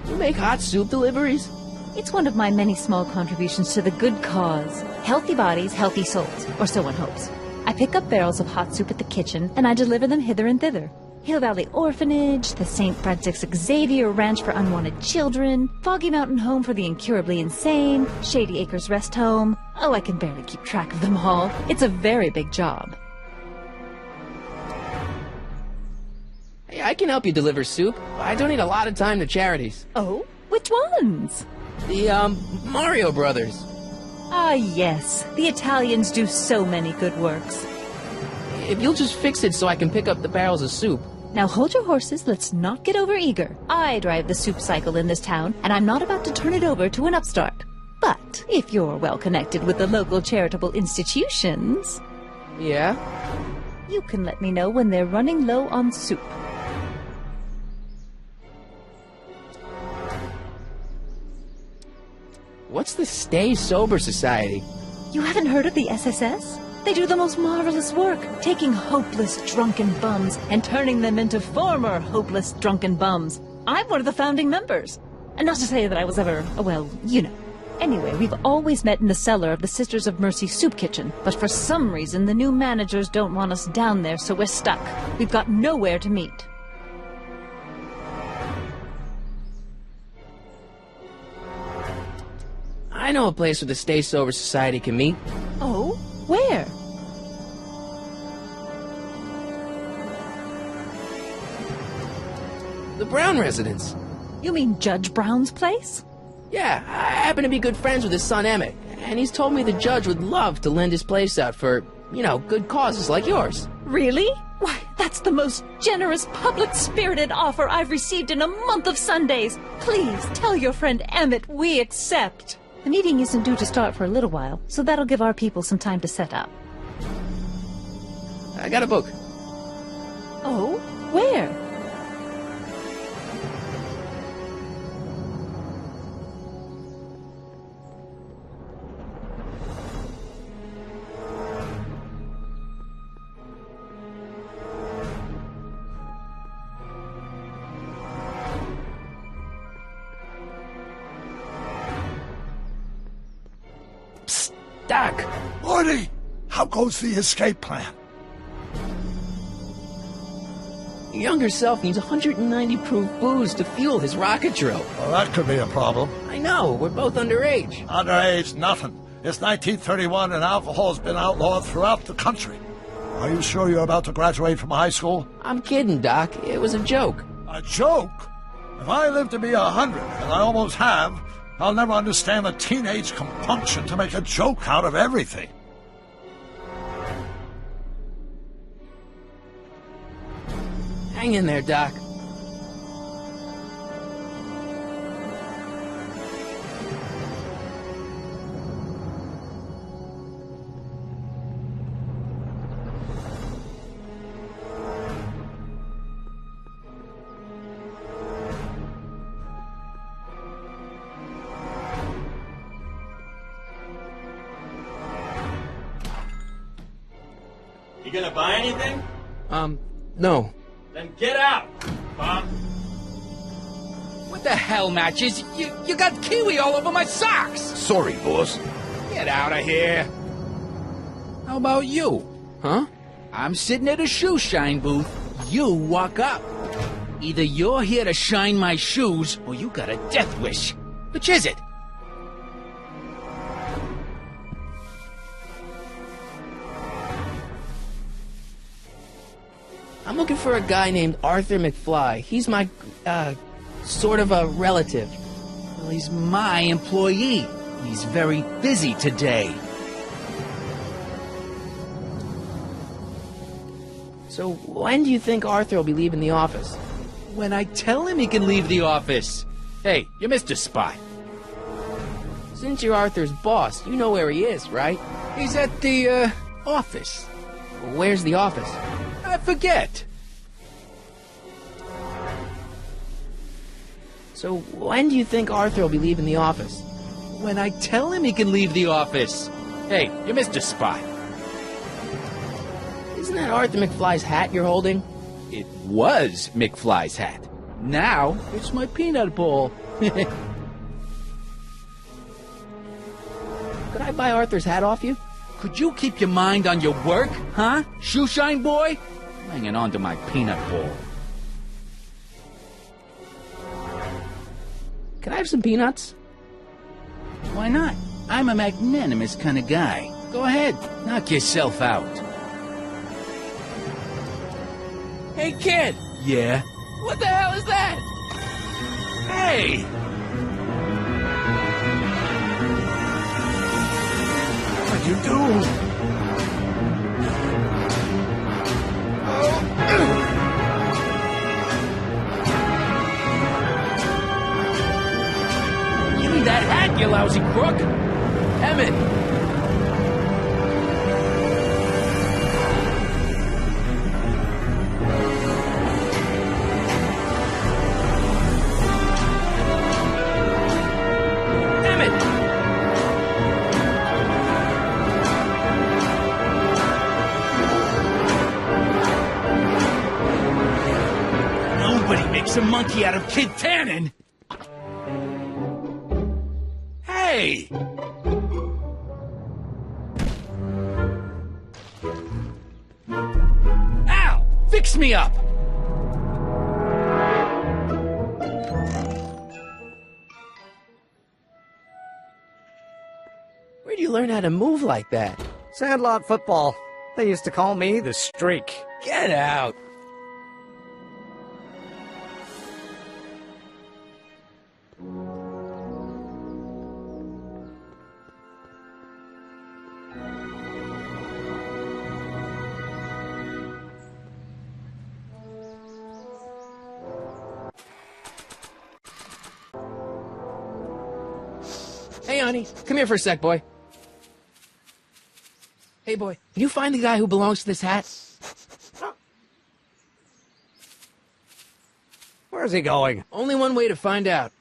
You make hot soup deliveries? It's one of my many small contributions to the good cause. Healthy bodies, healthy souls, or so one hopes. I pick up barrels of hot soup at the kitchen, and I deliver them hither and thither. Hill Valley Orphanage, the St. Francis Xavier Ranch for Unwanted Children, Foggy Mountain Home for the Incurably Insane, Shady Acres Rest Home. Oh, I can barely keep track of them all. It's a very big job. Hey, I can help you deliver soup. I donate a lot of time to charities. Oh? Which ones? The, Mario Brothers. Ah, yes. The Italians do so many good works. If you'll just fix it so I can pick up the barrels of soup. Now hold your horses, let's not get overeager. I drive the soup cycle in this town, and I'm not about to turn it over to an upstart. But if you're well connected with the local charitable institutions... Yeah? You can let me know when they're running low on soup. What's the Stay Sober Society? You haven't heard of the SSS? They do the most marvelous work, taking hopeless drunken bums and turning them into former hopeless drunken bums. I'm one of the founding members. And not to say that I was ever, well, you know. Anyway, we've always met in the cellar of the Sisters of Mercy Soup Kitchen, but for some reason the new managers don't want us down there, so we're stuck. We've got nowhere to meet. I know a place where the Stay Sober Society can meet. Oh? Where? The Brown residence. You mean Judge Brown's place? Yeah, I happen to be good friends with his son Emmett, and he's told me the judge would love to lend his place out for, you know, good causes like yours. Really? Why, that's the most generous, public-spirited offer I've received in a month of Sundays. Please, tell your friend Emmett we accept. The meeting isn't due to start for a little while, so that'll give our people some time to set up. I got a book. Oh? Where? Psst, Doc! Morty! How goes the escape plan? Your younger self needs 190 proof booze to fuel his rocket drill. Well, that could be a problem. I know, we're both underage. Underage, nothing. It's 1931 and alcohol's been outlawed throughout the country. Are you sure you're about to graduate from high school? I'm kidding, Doc. It was a joke. A joke? If I live to be 100, and I almost have, I'll never understand the teenage compunction to make a joke out of everything. Hang in there, Doc. You gonna buy anything? No. Then get out, Bob. What the hell, Matches? You got kiwi all over my socks! Sorry, boss. Get out of here. How about you? Huh? I'm sitting at a shoe shine booth. You walk up. Either you're here to shine my shoes, or you got a death wish. Which is it? I'm looking for a guy named Arthur McFly. He's my, sort of a relative. Well, he's my employee. He's very busy today. So when do you think Arthur will be leaving the office? When I tell him he can leave the office. Hey, you missed a spot. Since you're Arthur's boss, you know where he is, right? He's at the, office. Where's the office? I forget. So when do you think Arthur will be leaving the office? When I tell him he can leave the office. Hey, you missed a spot. Isn't that Arthur McFly's hat you're holding? It was McFly's hat. Now, it's my peanut ball. Could I buy Arthur's hat off you? Could you keep your mind on your work, huh? Shoeshine boy? Hanging on to my peanut ball. Can I have some peanuts? Why not? I'm a magnanimous kind of guy. Go ahead, knock yourself out. Hey, kid! Yeah? What the hell is that? Hey! What'd you do? Give me that hat, you lousy crook! Emmett! Makes a monkey out of Kid Tannen. Hey! Ow! Fix me up! Where'd you learn how to move like that? Sandlot football. They used to call me the Streak. Get out! Hey, honey, come here for a sec, boy. Hey, boy, can you find the guy who belongs to this hat? Where's he going? Only one way to find out.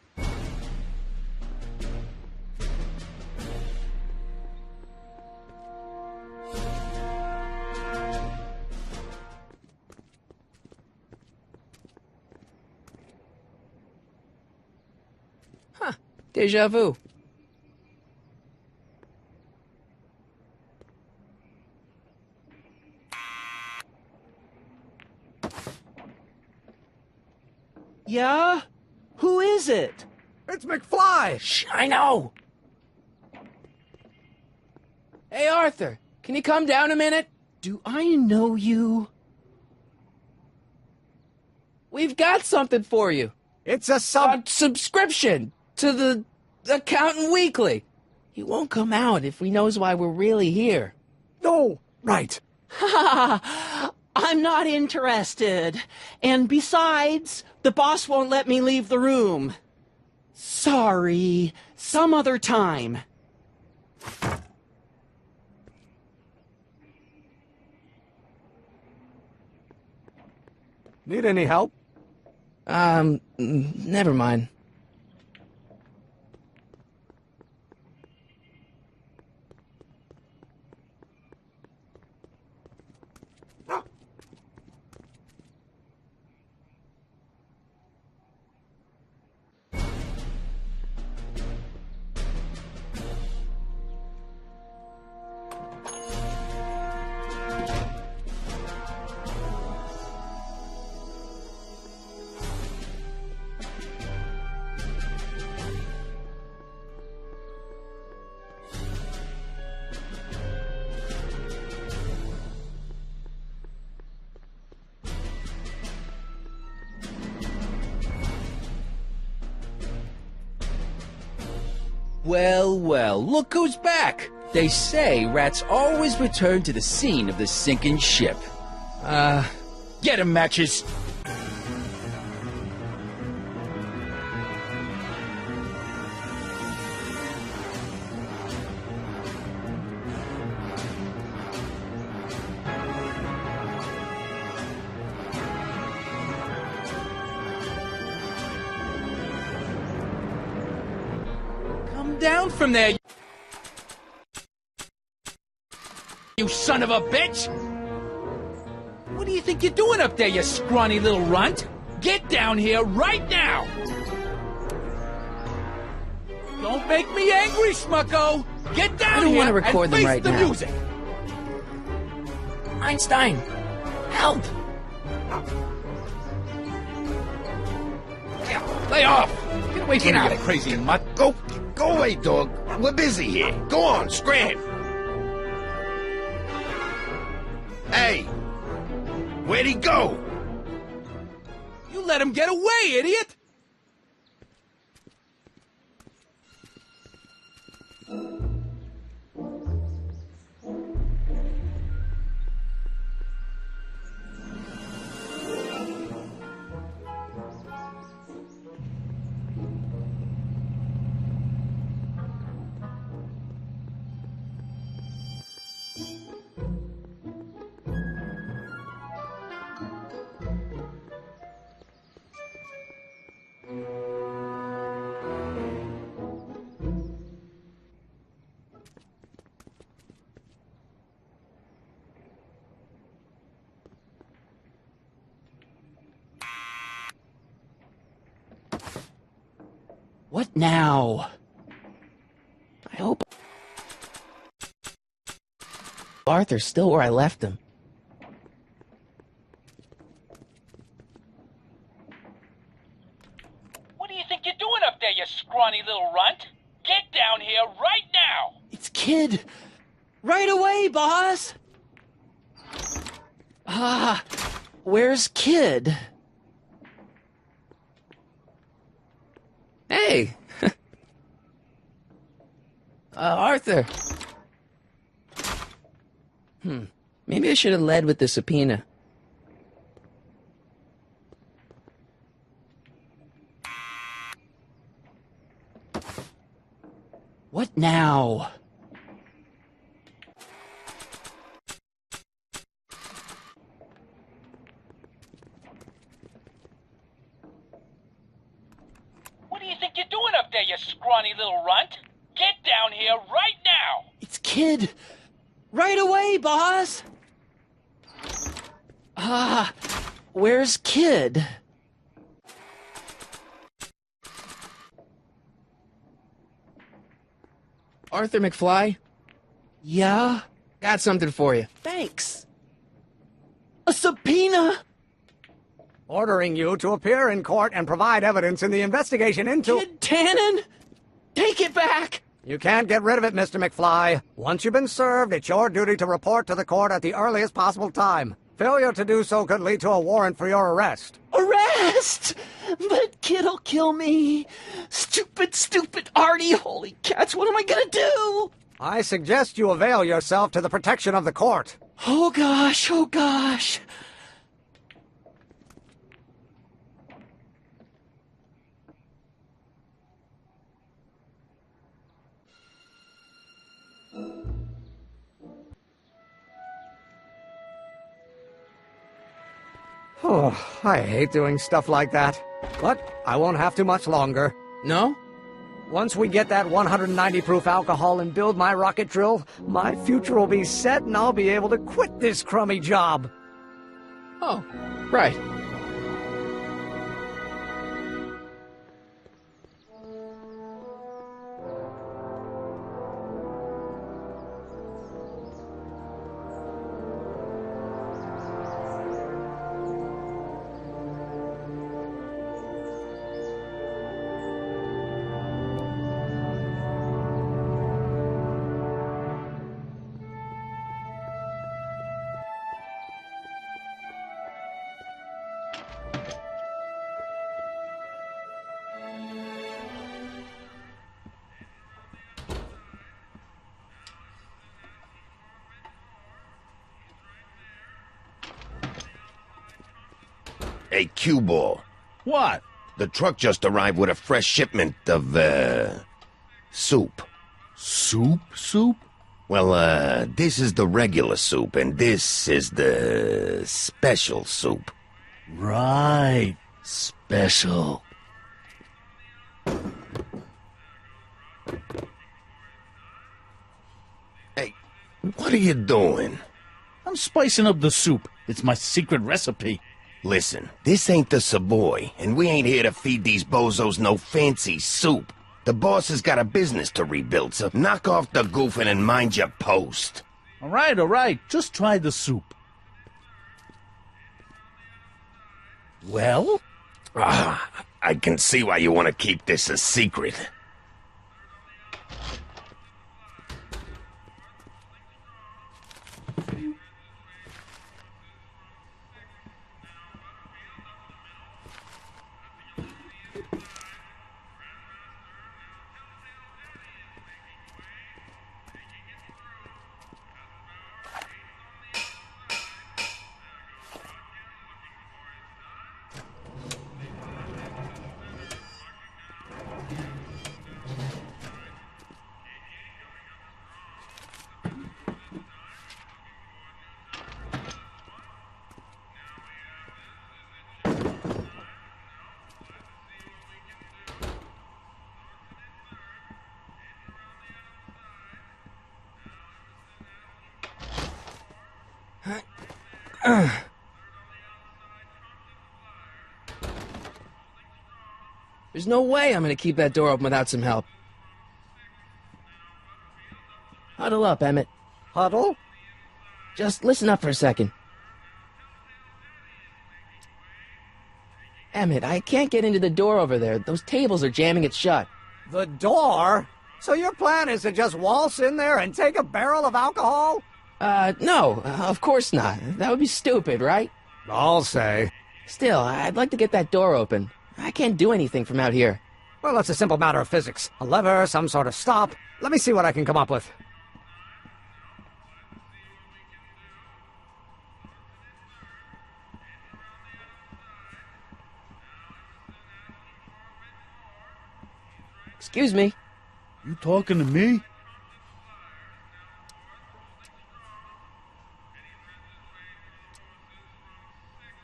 Huh, déjà vu. Yeah? Who is it? It's McFly! Shh, I know! Hey, Arthur, can you come down a minute? Do I know you? We've got something for you. It's a subscription to the Accountant Weekly. He won't come out if he knows why we're really here. No, right. I'm not interested. And besides, the boss won't let me leave the room. Sorry, some other time. Need any help? Never mind. Well, well, look who's back! They say rats always return to the scene of the sinking ship. Get 'em, Matches! Calm down from there, you son of a bitch! What do you think you're doing up there, you scrawny little runt? Get down here right now! Don't make me angry, Smucko! Get down here! I don't want to record and them face right the now. music! Einstein, help! Lay off! Get away from me, you crazy mutt! Go away, dog. We're busy here. Go on, scram. Hey, where'd he go? You let him get away, idiot! What now? I hope Arthur's still where I left him. What do you think you're doing up there, you scrawny little runt? Get down here right now! It's Kid. Right away, boss. Where's Kid? Hey! Arthur. Maybe I should have led with the subpoena. What now? What do you think you're doing up there, you scrawny little runt? Get down here right now! It's Kid. Right away, boss. Where's Kid? Arthur McFly? Yeah? Got something for you. Thanks. A subpoena? Ordering you to appear in court and provide evidence in the investigation into... Kid Tannen? Take it back! You can't get rid of it, Mr. McFly. Once you've been served, it's your duty to report to the court at the earliest possible time. Failure to do so could lead to a warrant for your arrest. Arrest! But Kid'll kill me. Stupid Artie. Holy cats, what am I gonna do? I suggest you avail yourself to the protection of the court. Oh gosh. Oh, I hate doing stuff like that. But I won't have to much longer. No? Once we get that 190 proof alcohol and build my rocket drill, my future will be set and I'll be able to quit this crummy job. Oh, right. Hey, cue ball. What? The truck just arrived with a fresh shipment of, soup. Soup? Well, this is the regular soup, and this is the special soup. Right. Special. Hey, what are you doing? I'm spicing up the soup. It's my secret recipe. Listen, this ain't the Savoy, and we ain't here to feed these bozos no fancy soup. The boss has got a business to rebuild, so knock off the goofing and mind your post. All right. Just try the soup. Well? I can see why you want to keep this a secret. There's no way I'm gonna keep that door open without some help. Huddle up, Emmett. Huddle? Just listen up for a second. Emmett, I can't get into the door over there. Those tables are jamming it shut. The door? So your plan is to just waltz in there and take a barrel of alcohol? No, of course not. That would be stupid, right? I'll say. Still, I'd like to get that door open. I can't do anything from out here. Well, it's a simple matter of physics. A lever, some sort of stop. Let me see what I can come up with. Excuse me. You talking to me?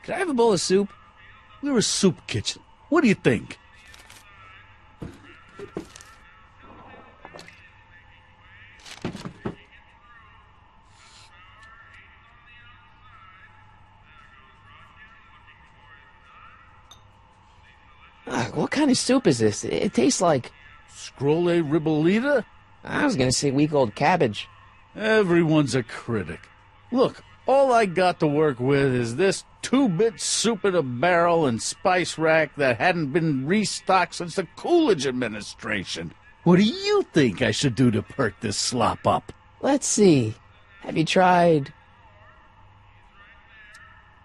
Could I have a bowl of soup? We're a soup kitchen. What do you think? What kind of soup is this? It tastes like... Scrolle ribollita? I was gonna say week-old cabbage. Everyone's a critic. Look, all I got to work with is this 2-bit soup in a barrel and spice rack that hadn't been restocked since the Coolidge administration. What do you think I should do to perk this slop up? Let's see. Have you tried...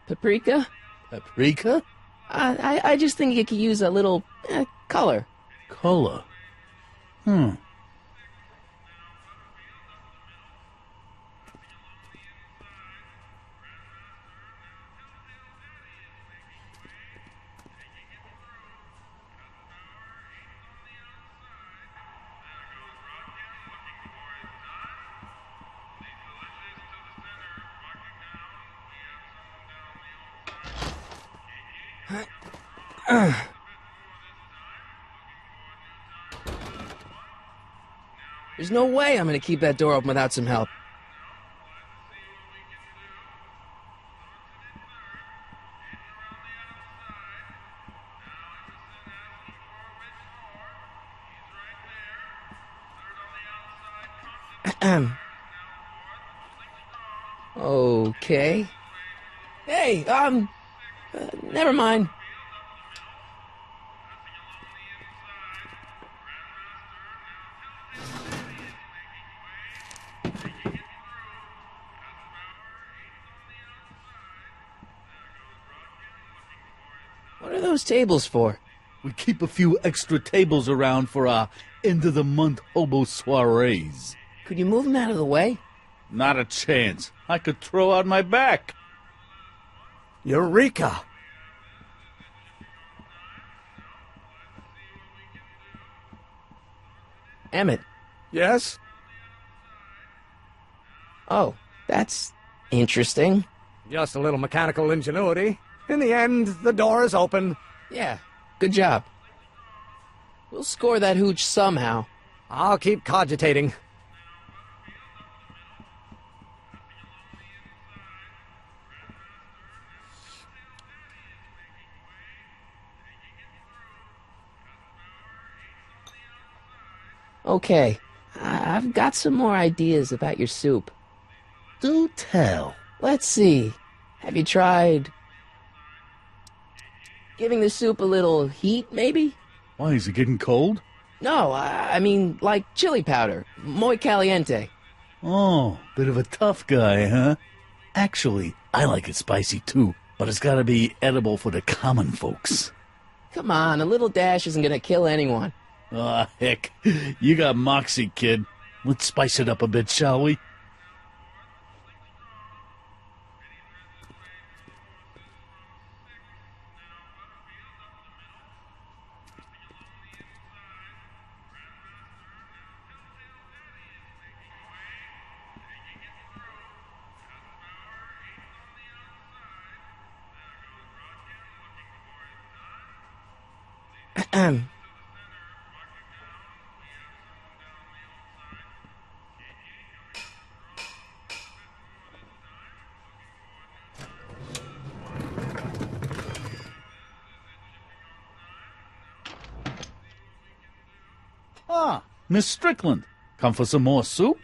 paprika? Paprika? I just think you could use a little color. Color? There's no way I'm gonna keep that door open without some help. Okay. Hey, never mind. What are those tables for? We keep a few extra tables around for our end-of-the-month hobo soirees. Could you move them out of the way? Not a chance. I could throw out my back. Eureka! Emmett. Yes? Oh, that's interesting. Just a little mechanical ingenuity. In the end, the door is open. Yeah, good job. We'll score that hooch somehow. I'll keep cogitating. Okay, I've got some more ideas about your soup. Do tell. Let's see. Have you tried giving the soup a little heat, maybe? Why, is it getting cold? No, I mean like chili powder. Muy caliente. Oh, bit of a tough guy, huh? Actually, I like it spicy too, but it's gotta be edible for the common folks. Come on, a little dash isn't gonna kill anyone. Ah, heck. You got moxie, kid. Let's spice it up a bit, shall we? Ah, Miss Strickland. Come for some more soup?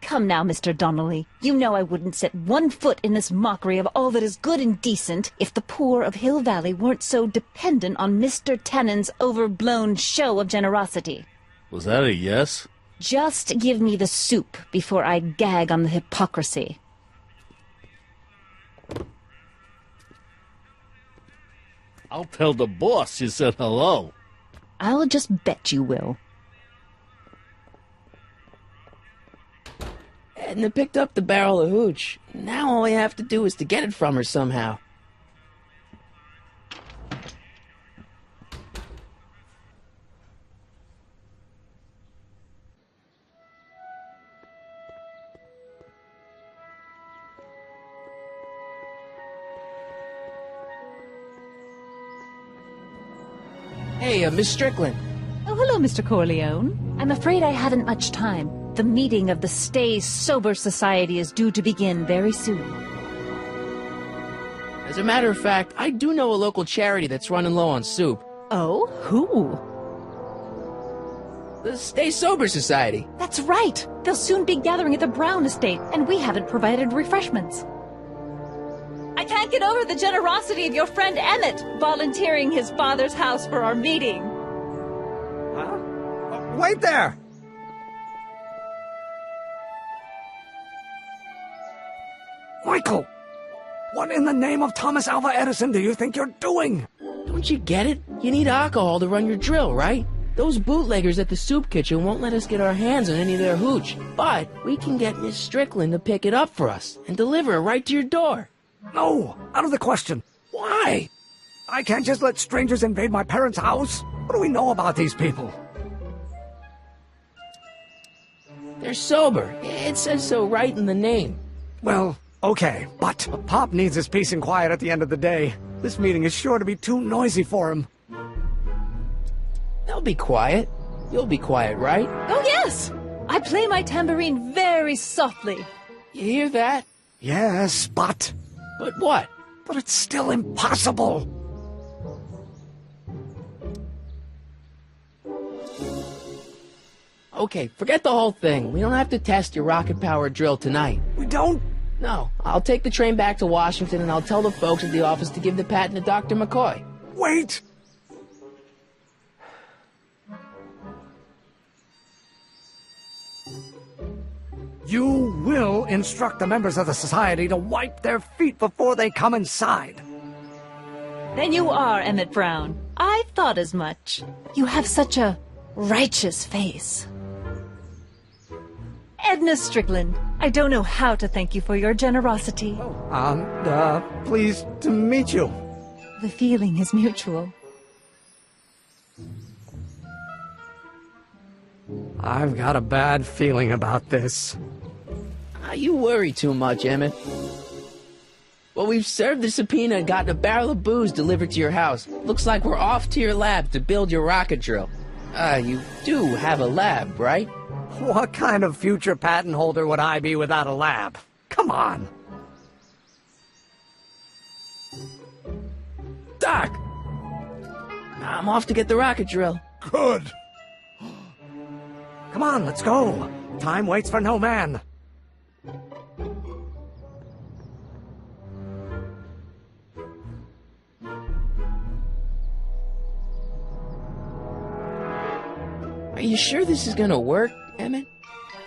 Come now, Mr. Donnelly. You know I wouldn't set one foot in this mockery of all that is good and decent if the poor of Hill Valley weren't so dependent on Mr. Tennant's overblown show of generosity. Was that a yes? Just give me the soup before I gag on the hypocrisy. I'll tell the boss you said hello. I'll just bet you will. Edna picked up the barrel of hooch. Now all I have to do is to get it from her somehow. Hey, Miss Strickland. Oh, hello, Mr. Corleone. I'm afraid I haven't much time. The meeting of the Stay Sober Society is due to begin very soon. As a matter of fact, I do know a local charity that's running low on soup. Oh? Who? The Stay Sober Society. That's right. They'll soon be gathering at the Brown Estate, and we haven't provided refreshments. I can't get over the generosity of your friend Emmett, volunteering his father's house for our meeting. Huh? Wait there! Michael! What in the name of Thomas Alva Edison do you think you're doing? Don't you get it? You need alcohol to run your drill, right? Those bootleggers at the soup kitchen won't let us get our hands on any of their hooch. But we can get Miss Strickland to pick it up for us and deliver it right to your door. No, out of the question. Why? I can't just let strangers invade my parents' house. What do we know about these people? They're sober. It says so right in the name. Well, okay, but Pop needs his peace and quiet at the end of the day. This meeting is sure to be too noisy for him. They'll be quiet. You'll be quiet, right? Oh, yes! I play my tambourine very softly. You hear that? Yes, but... But what? But it's still impossible. Okay, forget the whole thing. We don't have to test your rocket-powered drill tonight. We don't? No. I'll take the train back to Washington and I'll tell the folks at the office to give the patent to Dr. McCoy. Wait! You will instruct the members of the society to wipe their feet before they come inside. Then you are Emmett Brown. I thought as much. You have such a righteous face. Edna Strickland, I don't know how to thank you for your generosity. Pleased to meet you. The feeling is mutual. I've got a bad feeling about this. You worry too much, Emmett. Well, we've served the subpoena and gotten a barrel of booze delivered to your house. Looks like we're off to your lab to build your rocket drill. You do have a lab, right? What kind of future patent holder would I be without a lab? Come on. Doc! I'm off to get the rocket drill. Good. Come on, let's go. Time waits for no man. Are you sure this is gonna work, Emmett?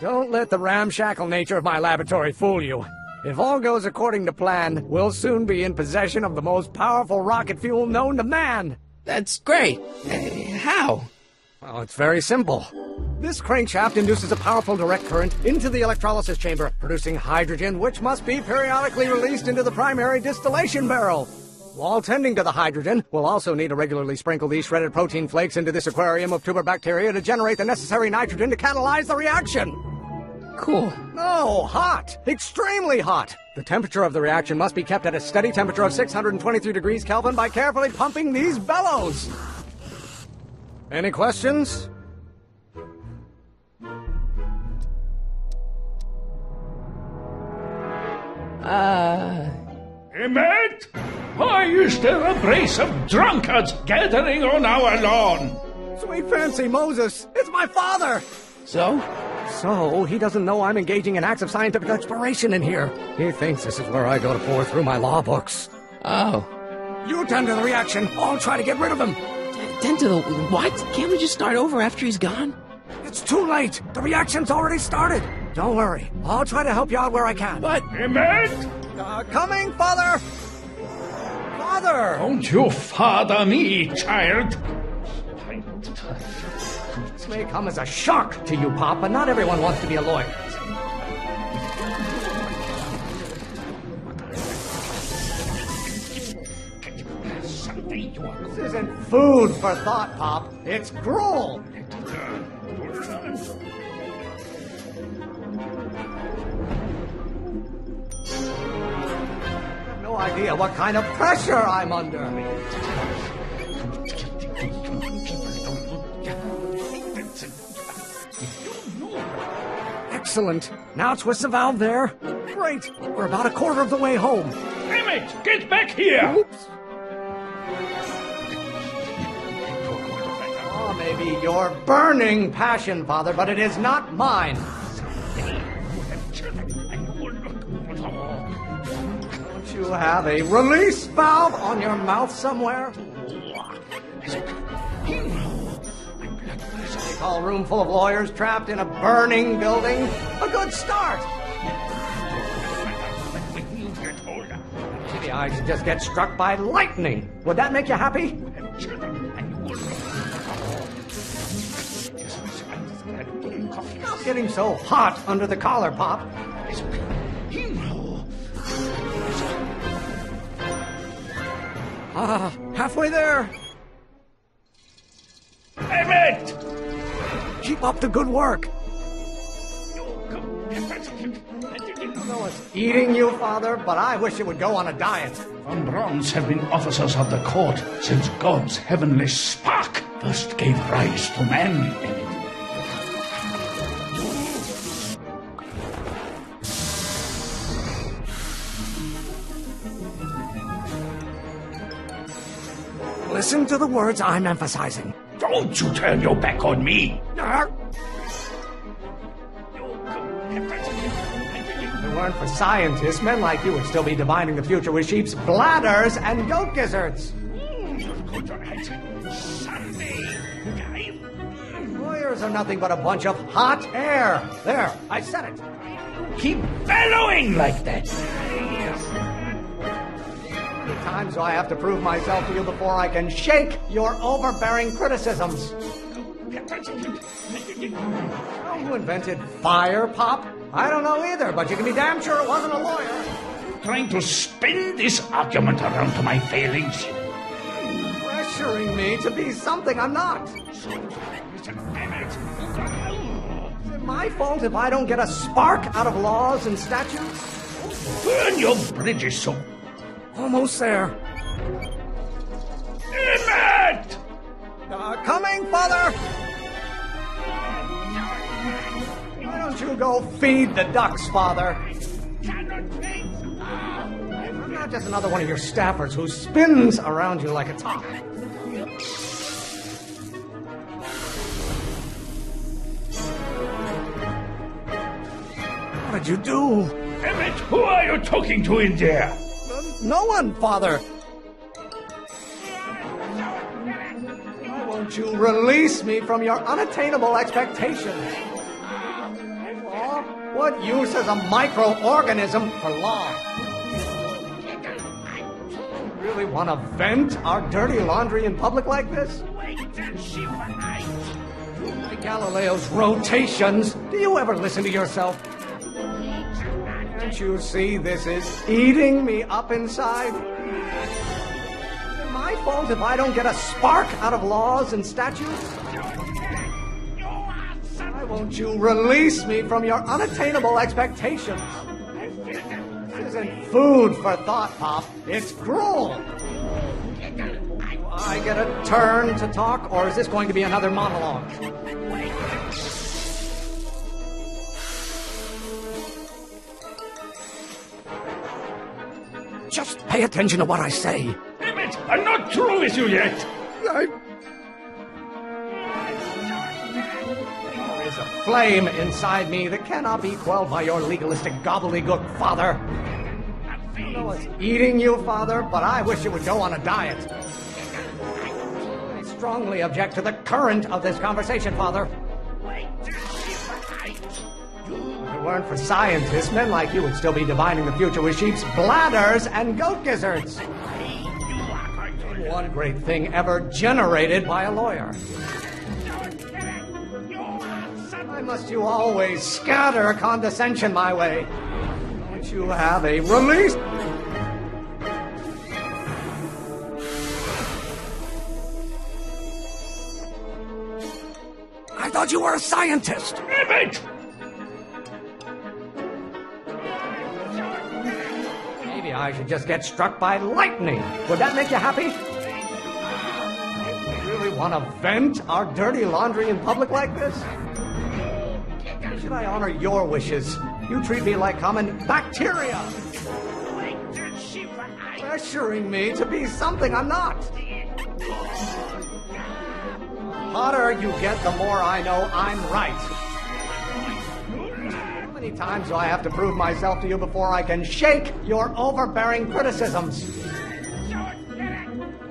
Don't let the ramshackle nature of my laboratory fool you. If all goes according to plan, we'll soon be in possession of the most powerful rocket fuel known to man. That's great. How? Well, it's very simple. This crankshaft induces a powerful direct current into the electrolysis chamber, producing hydrogen, which must be periodically released into the primary distillation barrel. While tending to the hydrogen, we'll also need to regularly sprinkle these shredded protein flakes into this aquarium of tuber bacteria to generate the necessary nitrogen to catalyze the reaction. Cool. No, hot. Extremely hot. The temperature of the reaction must be kept at a steady temperature of 623 degrees Kelvin by carefully pumping these bellows. Any questions? Emmett? Why is there a brace of drunkards gathering on our lawn? Sweet fancy Moses, it's my father! So? So, he doesn't know I'm engaging in acts of scientific exploration in here. He thinks this is where I go to pour through my law books. Oh. You tend to the reaction. I'll try to get rid of him. Tend to the what? Can't we just start over after he's gone? It's too late. The reaction's already started. Don't worry. I'll try to help you out where I can. But... Emmett? Coming, Father! Father! Don't you father me, child. This may come as a shock to you, Pop, but not everyone wants to be a lawyer. This isn't food for thought, Pop. It's gruel. I have no idea what kind of pressure I'm under. Excellent. Now twist the valve there. Great. We're about a quarter of the way home. Emmett, get back here! Oops. Oh, maybe your burning passion, Father, but it is not mine. Don't you have a release valve on your mouth somewhere? They call a room full of lawyers trapped in a burning building a good start. Maybe I should just get struck by lightning. Would that make you happy? Stop getting so hot under the collar, Pop. Halfway there. Emmett! Keep up the good work. I know it's eating you, Father, but I wish you would go on a diet. Von Brauns have been officers of the court since God's heavenly spark first gave rise to man. Listen to the words I'm emphasizing. Don't you turn your back on me! If it weren't for scientists, men like you would still be divining the future with sheep's bladders and goat gizzards. Lawyers are nothing but a bunch of hot air. There, I said it. Keep bellowing like that! How many times do I have to prove myself to you before I can shake your overbearing criticisms? Who invented fire, Pop? I don't know either, but you can be damn sure it wasn't a lawyer. Trying to spin this argument around to my failings. Pressuring me to be something I'm not. Is it my fault if I don't get a spark out of laws and statutes? Burn your bridges, so. Almost there. Emmett! Coming, Father! don't you go feed the ducks, Father? I'm not just another one of your staffers who spins around you like a top. What did you do? Emmett, who are you talking to in there? No one, Father. Why won't you release me from your unattainable expectations? Law? What use is a microorganism for law? Really want to vent our dirty laundry in public like this? Galileo's rotations. Do you ever listen to yourself? Can't you see this is eating me up inside? Is it my fault if I don't get a spark out of laws and statutes? Why won't you release me from your unattainable expectations? This isn't food for thought, Pop. It's gruel. Do I get a turn to talk, or is this going to be another monologue? Just pay attention to what I say. Emmett, I'm not through with you yet. There is a flame inside me that cannot be quelled by your legalistic gobbledygook, Father. I know it's eating you, Father, but I wish you would go on a diet. I strongly object to the current of this conversation, Father. If it weren't for scientists, men like you would still be divining the future with sheep's bladders and goat gizzards. One great thing ever generated by a lawyer. Why must you always scatter condescension my way? Don't you have a release? I thought you were a scientist. Emmett! Maybe I should just get struck by lightning. Would that make you happy? You really want to vent our dirty laundry in public like this? Or should I honor your wishes? You treat me like common bacteria. Pressuring me to be something I'm not. The hotter you get, the more I know I'm right. How many times do I have to prove myself to you before I can shake your overbearing criticisms?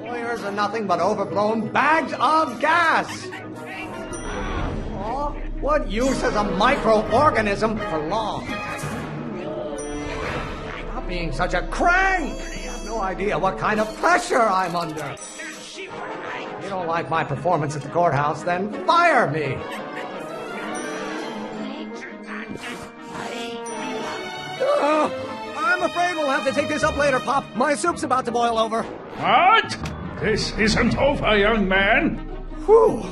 Lawyers are nothing but overblown bags of gas. Oh, what use is a microorganism for law? Stop being such a crank. You have no idea what kind of pressure I'm under. If you don't like my performance at the courthouse, then fire me. I'm afraid we'll have to take this up later, Pop. My soup's about to boil over. What? This isn't over, young man. Whew.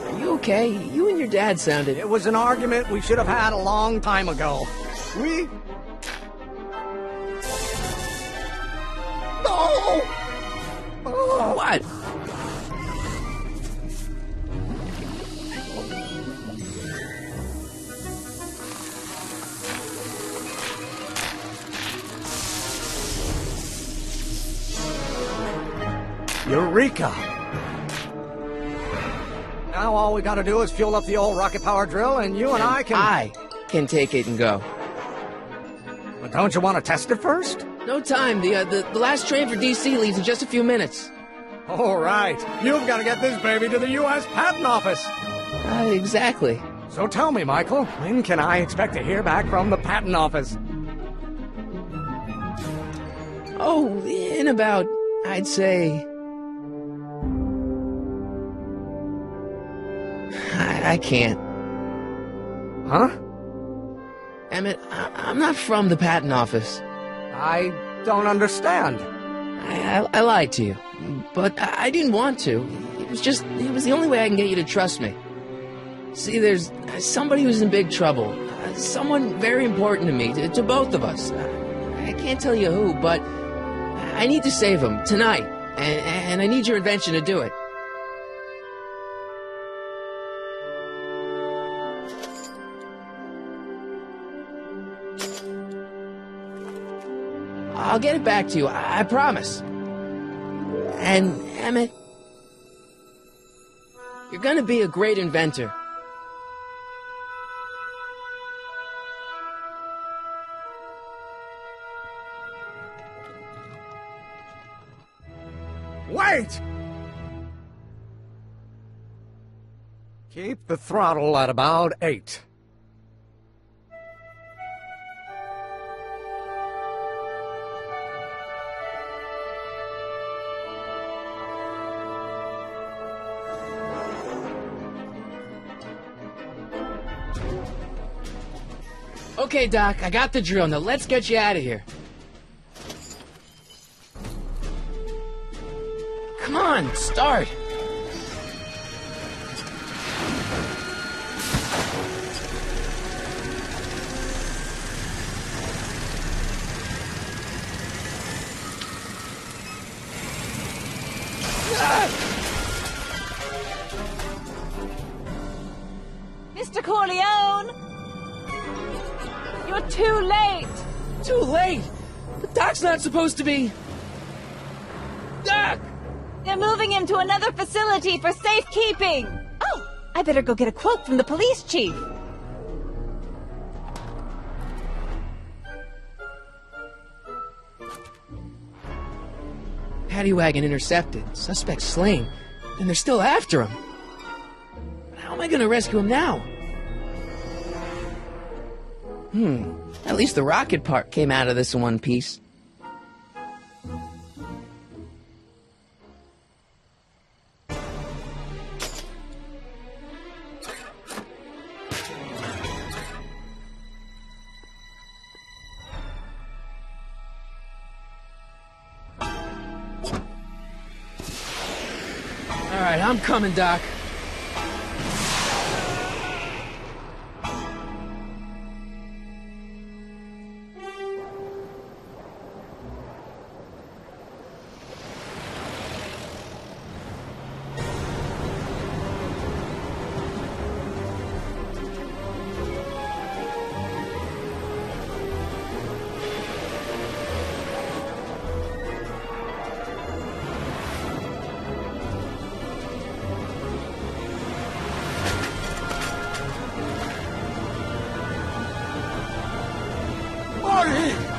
Are you okay? You and your dad sounded... It was an argument we should have had a long time ago. We... No! Oh. What? Eureka! Now all we gotta do is fuel up the old rocket power drill, and you and I can take it and go. But don't you want to test it first? No time. The last train for DC leaves in just a few minutes. All right. You've got to get this baby to the U.S. Patent Office. Exactly. So tell me, Michael, when can I expect to hear back from the Patent Office? Oh, in about, I'd say... I can't. Huh? Emmett, I'm not from the Patent Office. I don't understand. I lied to you, but I didn't want to. It was the only way I can get you to trust me. See, there's somebody who's in big trouble. Someone very important to me, to both of us. I can't tell you who, but I need to save him tonight, and I need your invention to do it. I'll get it back to you, I promise. And, Emmett, you're gonna be a great inventor. Wait! Keep the throttle at about 8. Okay, Doc, I got the drill. Now let's get you out of here. Come on, start. Mr. Corleone! You're too late! Too late? But Doc's not supposed to be... Doc! They're moving him to another facility for safekeeping! Oh, I better go get a quote from the police chief. Paddy wagon intercepted. Suspect slain. And they're still after him. But how am I gonna rescue him now? At least the rocket part came out of this in one piece. Alright, I'm coming, Doc.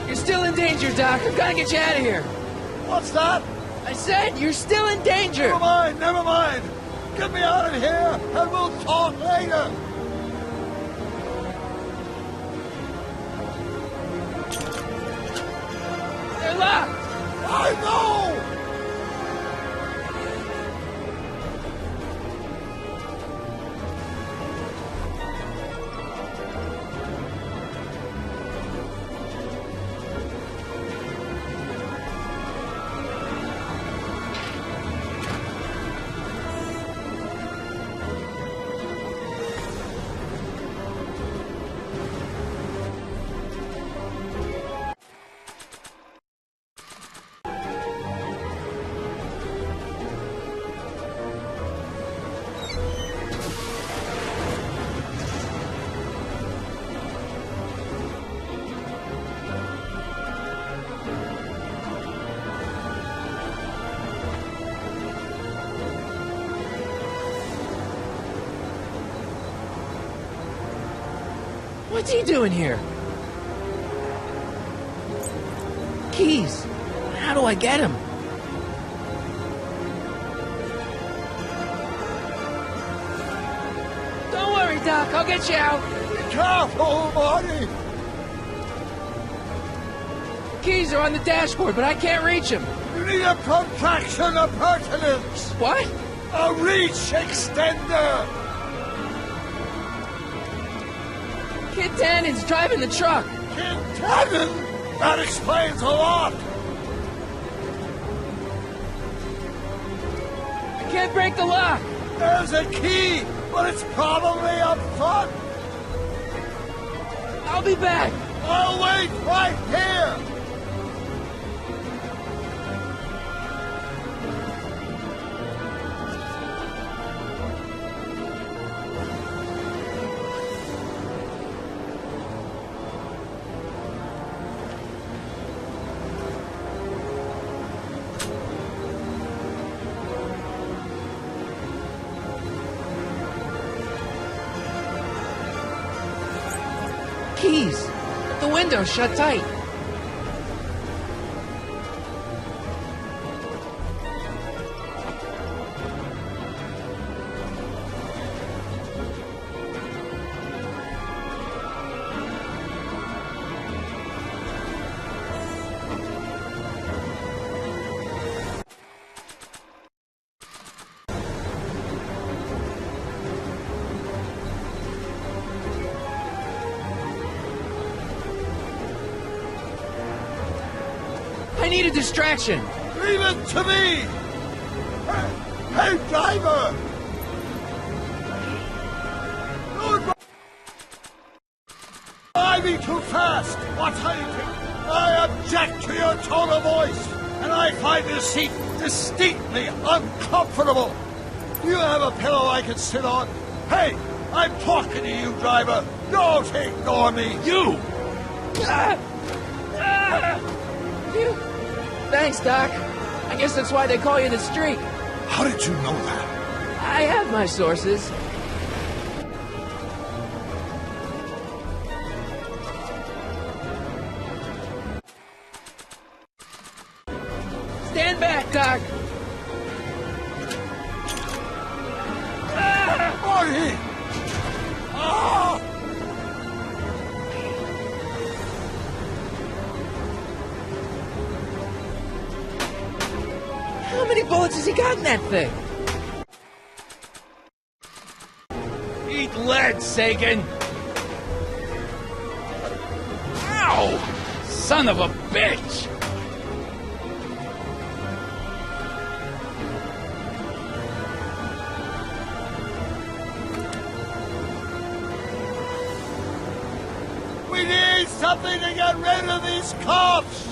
You're still in danger, Doc. I'm gonna get you out of here. What's that? I said you're still in danger. Never mind, never mind. Get me out of here, and we'll talk later. They're locked. I know! What's he doing here? Keys. How do I get him? Don't worry, Doc. I'll get you out. Be careful, Marty. Keys are on the dashboard, but I can't reach him. You need a protraction appurtenance. What? A reach extender. Kid Tannen's driving the truck. Kid Tannen? That explains a lot. I can't break the lock. There's a key, but it's probably up front. I'll be back. I'll wait right here. keys. The window's shut tight. I need a distraction. Leave it to me! Hey, driver! You're driving too fast! What's happening? I object to your tone of voice, and I find this seat distinctly uncomfortable. Do you have a pillow I can sit on? Hey, I'm talking to you, driver. Don't ignore me. You! Thanks, Doc. I guess that's why they call you the Streak. How did you know that? I have my sources. Stand back, Doc. Marty! Ah! How many bullets has he got in that thing? Eat lead, Sagan! Ow! Son of a bitch! We need something to get rid of these cops!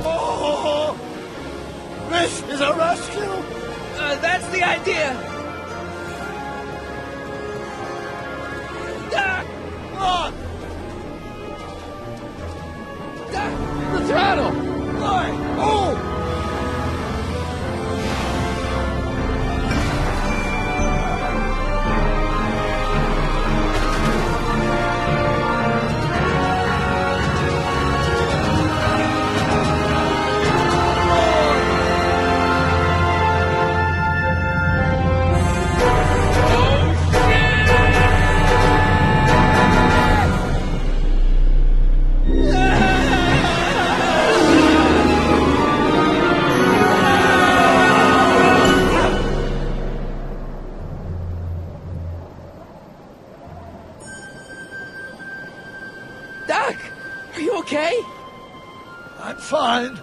Oh! This is a rescue! That's the idea! Doc! What? Doc! The throttle! Why? Oh! Doc! Are you okay? I'm fine.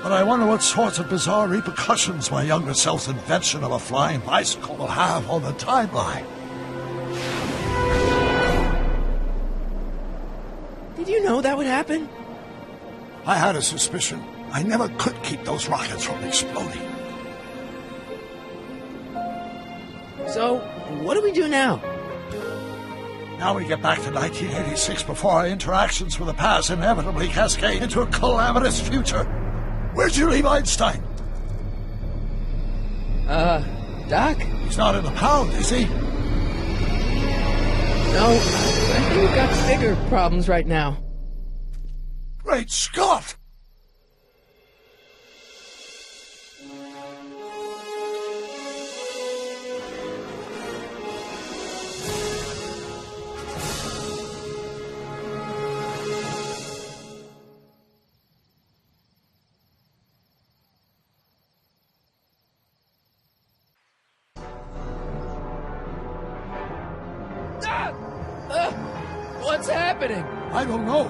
But I wonder what sorts of bizarre repercussions my younger self's invention of a flying bicycle will have on the timeline. Did you know that would happen? I had a suspicion. I never could keep those rockets from exploding. So, what do we do now? Now we get back to 1986 before our interactions with the past inevitably cascade into a calamitous future. Where'd you leave Einstein? Doc? He's not in the pound, is he? No, I think we've got bigger problems right now. Great Scott! What's happening? I don't know.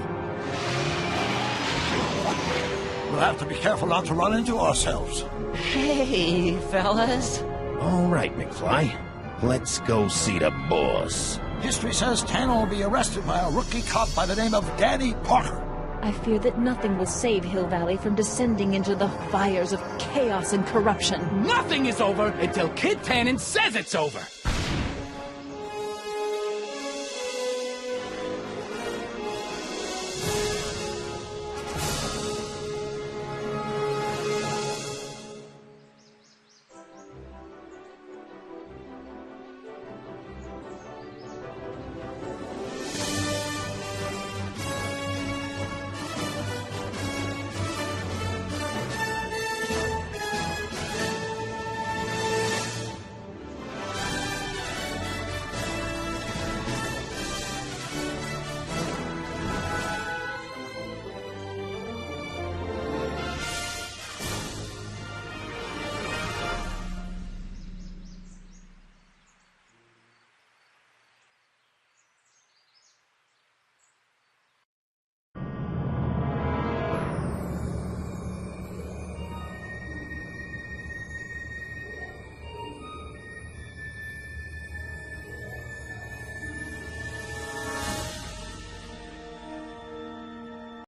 We'll have to be careful not to run into ourselves. Hey, fellas. All right, McFly. Let's go see the boss. History says Tanner will be arrested by a rookie cop by the name of Danny Parker. I fear that nothing will save Hill Valley from descending into the fires of chaos and corruption. Nothing is over until Kid Tannen says it's over!